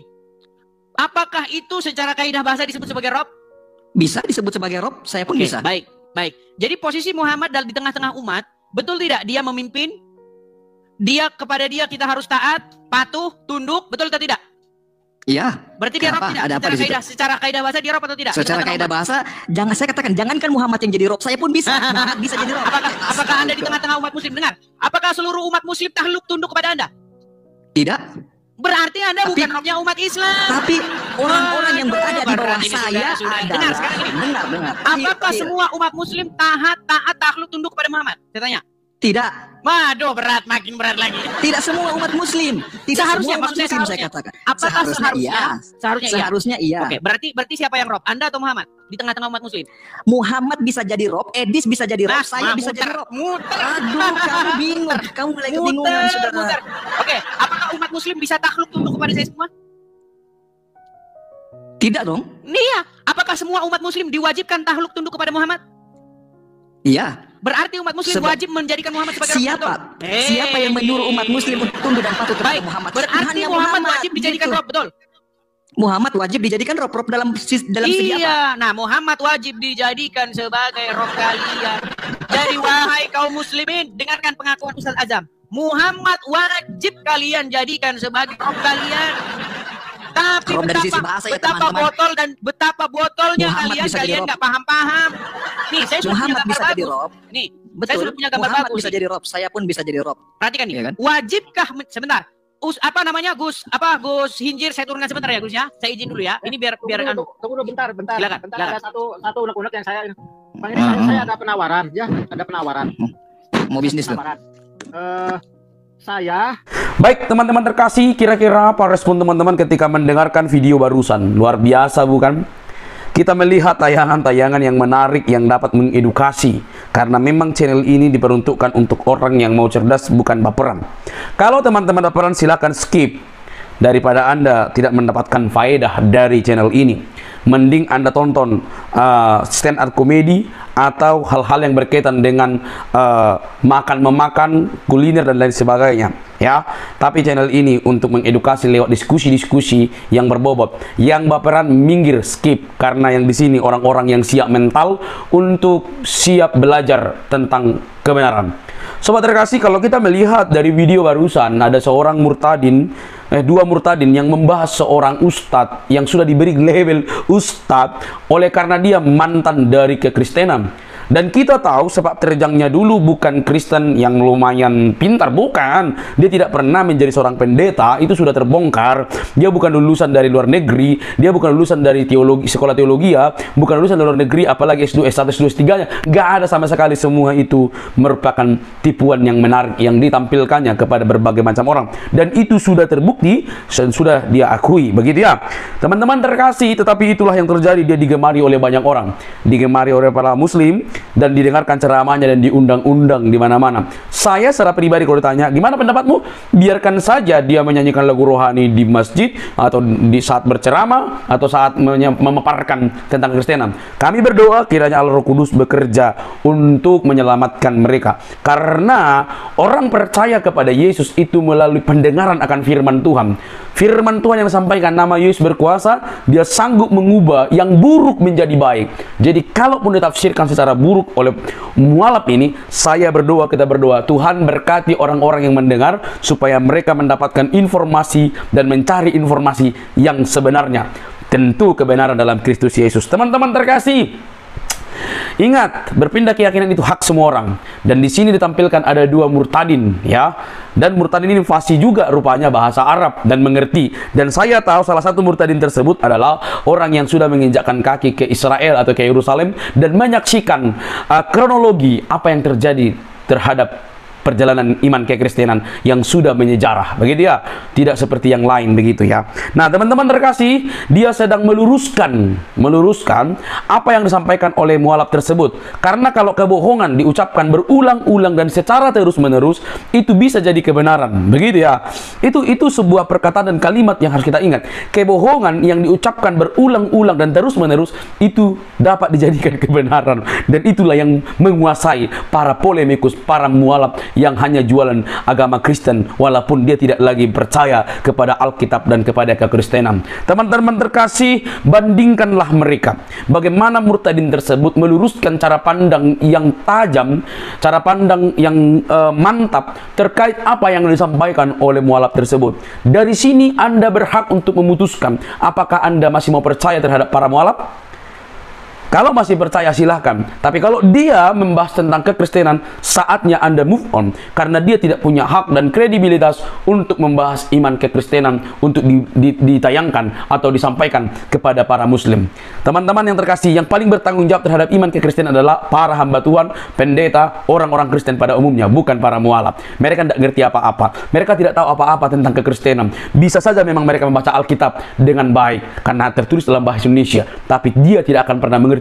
apakah itu secara kaidah bahasa disebut sebagai Rob? Bisa disebut sebagai Rob, saya pun Oke, bisa. Baik. Jadi posisi Muhammad di tengah-tengah umat, betul tidak? Dia memimpin, kepada dia kita harus taat, patuh, tunduk, betul atau tidak? Iya. Berarti dia Rob Kenapa? tidak? Ada apa di situ? Secara kaidah bahasa dia Rob atau tidak? Di Secara tengah-tengah kaidah umat. bahasa, saya katakan, jangankan Muhammad yang jadi Rob, saya pun bisa. Muhammad bisa jadi Rob. Apakah Anda di tengah-tengah umat Muslim? Dengar. Apakah seluruh umat Muslim takluk tunduk kepada Anda? Tidak. Berarti Anda Tapi- bukan Robnya umat Islam. Tapi orang-orang yang berada di bawah Berat ini saya sudah. adalah. Dengar sekarang ini. Dengar. Apakah Tidak. semua umat Muslim taat takluk tunduk kepada Muhammad? Saya tanya. Tidak. Waduh, makin berat lagi. Tidak semua umat Muslim. Tidak Seharusnya, semua umat maksudnya Muslim saya seharusnya. katakan. Apakah seharusnya? iya. Seharusnya iya. Seharusnya iya. Oke, berarti siapa yang Rob? Anda atau Muhammad? Di tengah-tengah umat Muslim. Muhammad bisa jadi Rob, Edis bisa jadi Rob, Nah, saya bisa jadi Rob. Muter. Aduh, kamu bingung. Kamu mulai kebingungan, saudara. Muter. Oke, apakah umat Muslim bisa takluk tunduk kepada saya semua? Tidak dong. Iya. Apakah semua umat Muslim diwajibkan takluk tunduk kepada Muhammad? Iya. Berarti umat Muslim Sebab- wajib menjadikan Muhammad sebagai Rob, Siapa? betul? Siapa yang menyuruh umat Muslim untuk tunduk dan patuh kepada Baik, Muhammad? berarti Tuhannya Muhammad wajib dijadikan gitu. Rob, betul? Muhammad wajib dijadikan Rob dalam segi apa? Iya, nah Muhammad wajib dijadikan sebagai Rob kalian. Jadi wahai kaum muslimin, dengarkan pengakuan Ustaz Azam. Muhammad wajib kalian jadikan sebagai Rob kalian. Tapi Rob dari sisi bahasa ya, betapa teman-teman. botol dan betapa botolnya Muhammad bisa jadi kalian Rob. nggak paham-paham. Nih, saya sudah punya Muhammad gambar bisa jadi bagus. Rob. Nih, saya Betul. sudah punya gambar Muhammad bagus. bisa jadi Rob, saya pun bisa jadi Rob. Perhatikan nih. Iya kan? Wajibkah sebentar? Gus Hinjir, saya turunkan sebentar ya Gus ya. Saya izin dulu ya. Ini biar Tunggu dulu bentar. Silakan. Ada satu unek-unek yang saya Bang, ini Ah, saya ada penawaran ya, ada penawaran. Mau bisnis tuh. Penawaran. Saya Baik, teman-teman terkasih, kira-kira apa respon teman-teman ketika mendengarkan video barusan? Luar biasa, bukan? Kita melihat tayangan-tayangan yang menarik yang dapat mengedukasi, karena memang channel ini diperuntukkan untuk orang yang mau cerdas, bukan baperan. Kalau teman-teman baperan, silakan skip daripada Anda tidak mendapatkan faedah dari channel ini. Mending Anda tonton stand up komedi atau hal-hal yang berkaitan dengan makan-memakan, kuliner dan lain sebagainya, ya. Tapi channel ini untuk mengedukasi lewat diskusi-diskusi yang berbobot. Yang baperan minggir, skip, karena yang di sini orang-orang yang siap mental untuk siap belajar tentang kebenaran. Sobat terkasih, kalau kita melihat dari video barusan, ada seorang dua murtadin yang membahas seorang ustadz yang sudah diberi label ustadz oleh karena dia mantan dari kekristenan. Dan kita tahu sepak terjangnya dulu bukan Kristen yang lumayan pintar, bukan. Dia tidak pernah menjadi seorang pendeta, itu sudah terbongkar. Dia bukan lulusan dari luar negeri, dia bukan lulusan dari sekolah teologi, bukan lulusan dari luar negeri, apalagi S2, S1, S2, S3-nya. Gak ada sama sekali. Semua itu merupakan tipuan yang menarik yang ditampilkannya kepada berbagai macam orang. Dan itu sudah terbukti dan sudah dia akui, begitu ya. Teman-teman terkasih, tetapi itulah yang terjadi, dia digemari oleh banyak orang. Digemari oleh para muslim, dan didengarkan ceramahnya dan diundang-undang di mana-mana. Saya secara pribadi kalau ditanya, gimana pendapatmu? Biarkan saja dia menyanyikan lagu rohani di masjid atau di saat berceramah atau saat memaparkan tentang Kristenan. Kami berdoa kiranya Allah Roh Kudus bekerja untuk menyelamatkan mereka. Karena orang percaya kepada Yesus itu melalui pendengaran akan firman Tuhan. Firman Tuhan yang disampaikan, nama Yesus berkuasa, dia sanggup mengubah yang buruk menjadi baik. Jadi kalaupun ditafsirkan secara buruk oleh mualaf ini, saya berdoa, kita berdoa, Tuhan berkati orang-orang yang mendengar supaya mereka mendapatkan informasi dan mencari informasi yang sebenarnya. Tentu kebenaran dalam Kristus Yesus. Teman-teman terkasih, ingat, berpindah keyakinan itu hak semua orang. Dan di sini ditampilkan ada dua murtadin, ya. Dan murtadin ini fasih juga rupanya bahasa Arab dan mengerti. Dan saya tahu salah satu murtadin tersebut adalah orang yang sudah menginjakkan kaki ke Israel atau ke Yerusalem dan menyaksikan kronologi apa yang terjadi terhadap perjalanan iman kekristenan yang sudah menyejarah, begitu ya, tidak seperti yang lain, begitu ya. Nah, teman-teman terkasih, dia sedang meluruskan apa yang disampaikan oleh mualaf tersebut. Karena kalau kebohongan diucapkan berulang-ulang dan secara terus-menerus, itu bisa jadi kebenaran, begitu ya. Itu sebuah perkataan dan kalimat yang harus kita ingat. Kebohongan yang diucapkan berulang-ulang dan terus-menerus itu dapat dijadikan kebenaran, dan itulah yang menguasai para polemikus, para mualaf yang hanya jualan agama Kristen walaupun dia tidak lagi percaya kepada Alkitab dan kepada kekristenan. Teman-teman terkasih, bandingkanlah mereka. Bagaimana murtadin tersebut meluruskan cara pandang yang tajam, cara pandang yang mantap terkait apa yang disampaikan oleh mualaf tersebut. Dari sini Anda berhak untuk memutuskan apakah Anda masih mau percaya terhadap para mualaf. Kalau masih percaya silahkan. Tapi kalau dia membahas tentang kekristenan, saatnya Anda move on. Karena dia tidak punya hak dan kredibilitas untuk membahas iman kekristenan untuk ditayangkan atau disampaikan kepada para muslim. Teman-teman yang terkasih, yang paling bertanggung jawab terhadap iman kekristenan adalah para hamba Tuhan, pendeta, orang-orang Kristen pada umumnya, bukan para mualaf. Mereka tidak ngerti apa-apa. Mereka tidak tahu apa-apa tentang kekristenan. Bisa saja memang mereka membaca Alkitab dengan baik karena tertulis dalam bahasa Indonesia, tapi dia tidak akan pernah mengerti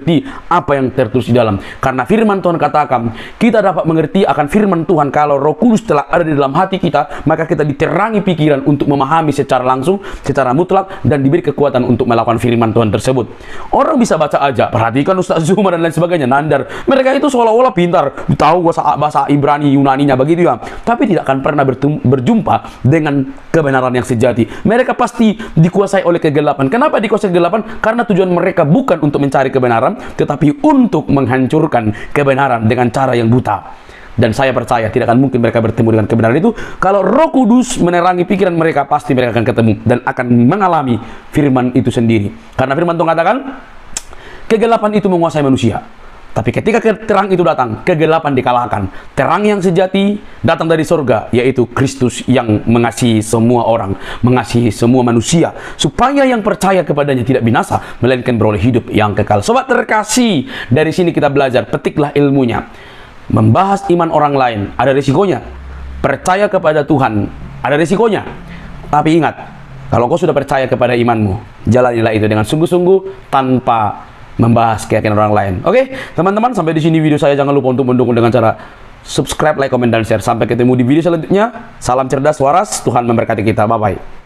apa yang tertulis di dalam. Karena firman Tuhan katakan, kita dapat mengerti akan firman Tuhan kalau Roh Kudus telah ada di dalam hati kita, maka kita diterangi pikiran untuk memahami secara langsung, secara mutlak, dan diberi kekuatan untuk melakukan firman Tuhan tersebut. Orang bisa baca aja, perhatikan Ustaz Zuma dan lain sebagainya, nandar. Mereka itu seolah-olah pintar, tahu bahasa Ibrani, Yunaninya, begitu ya. Tapi tidak akan pernah berjumpa dengan kebenaran yang sejati. Mereka pasti dikuasai oleh kegelapan. Kenapa dikuasai kegelapan? Karena tujuan mereka bukan untuk mencari kebenaran, tetapi untuk menghancurkan kebenaran dengan cara yang buta. Dan saya percaya tidak akan mungkin mereka bertemu dengan kebenaran itu. Kalau Roh Kudus menerangi pikiran mereka, pasti mereka akan ketemu dan akan mengalami firman itu sendiri. Karena firman Tuhan katakan, kegelapan itu menguasai manusia. Tapi ketika terang itu datang, kegelapan dikalahkan. Terang yang sejati datang dari surga, yaitu Kristus yang mengasihi semua orang, mengasihi semua manusia, supaya yang percaya kepadanya tidak binasa, melainkan beroleh hidup yang kekal. Sobat terkasih, dari sini kita belajar, petiklah ilmunya. Membahas iman orang lain, ada risikonya. Percaya kepada Tuhan, ada risikonya. Tapi ingat, kalau kau sudah percaya kepada imanmu, jalanilah itu dengan sungguh-sungguh tanpa membahas keyakinan orang lain. Oke, teman-teman, sampai di sini video saya. Jangan lupa untuk mendukung dengan cara subscribe, like, komen, dan share. Sampai ketemu di video selanjutnya. Salam cerdas waras, Tuhan memberkati kita. Bye-bye.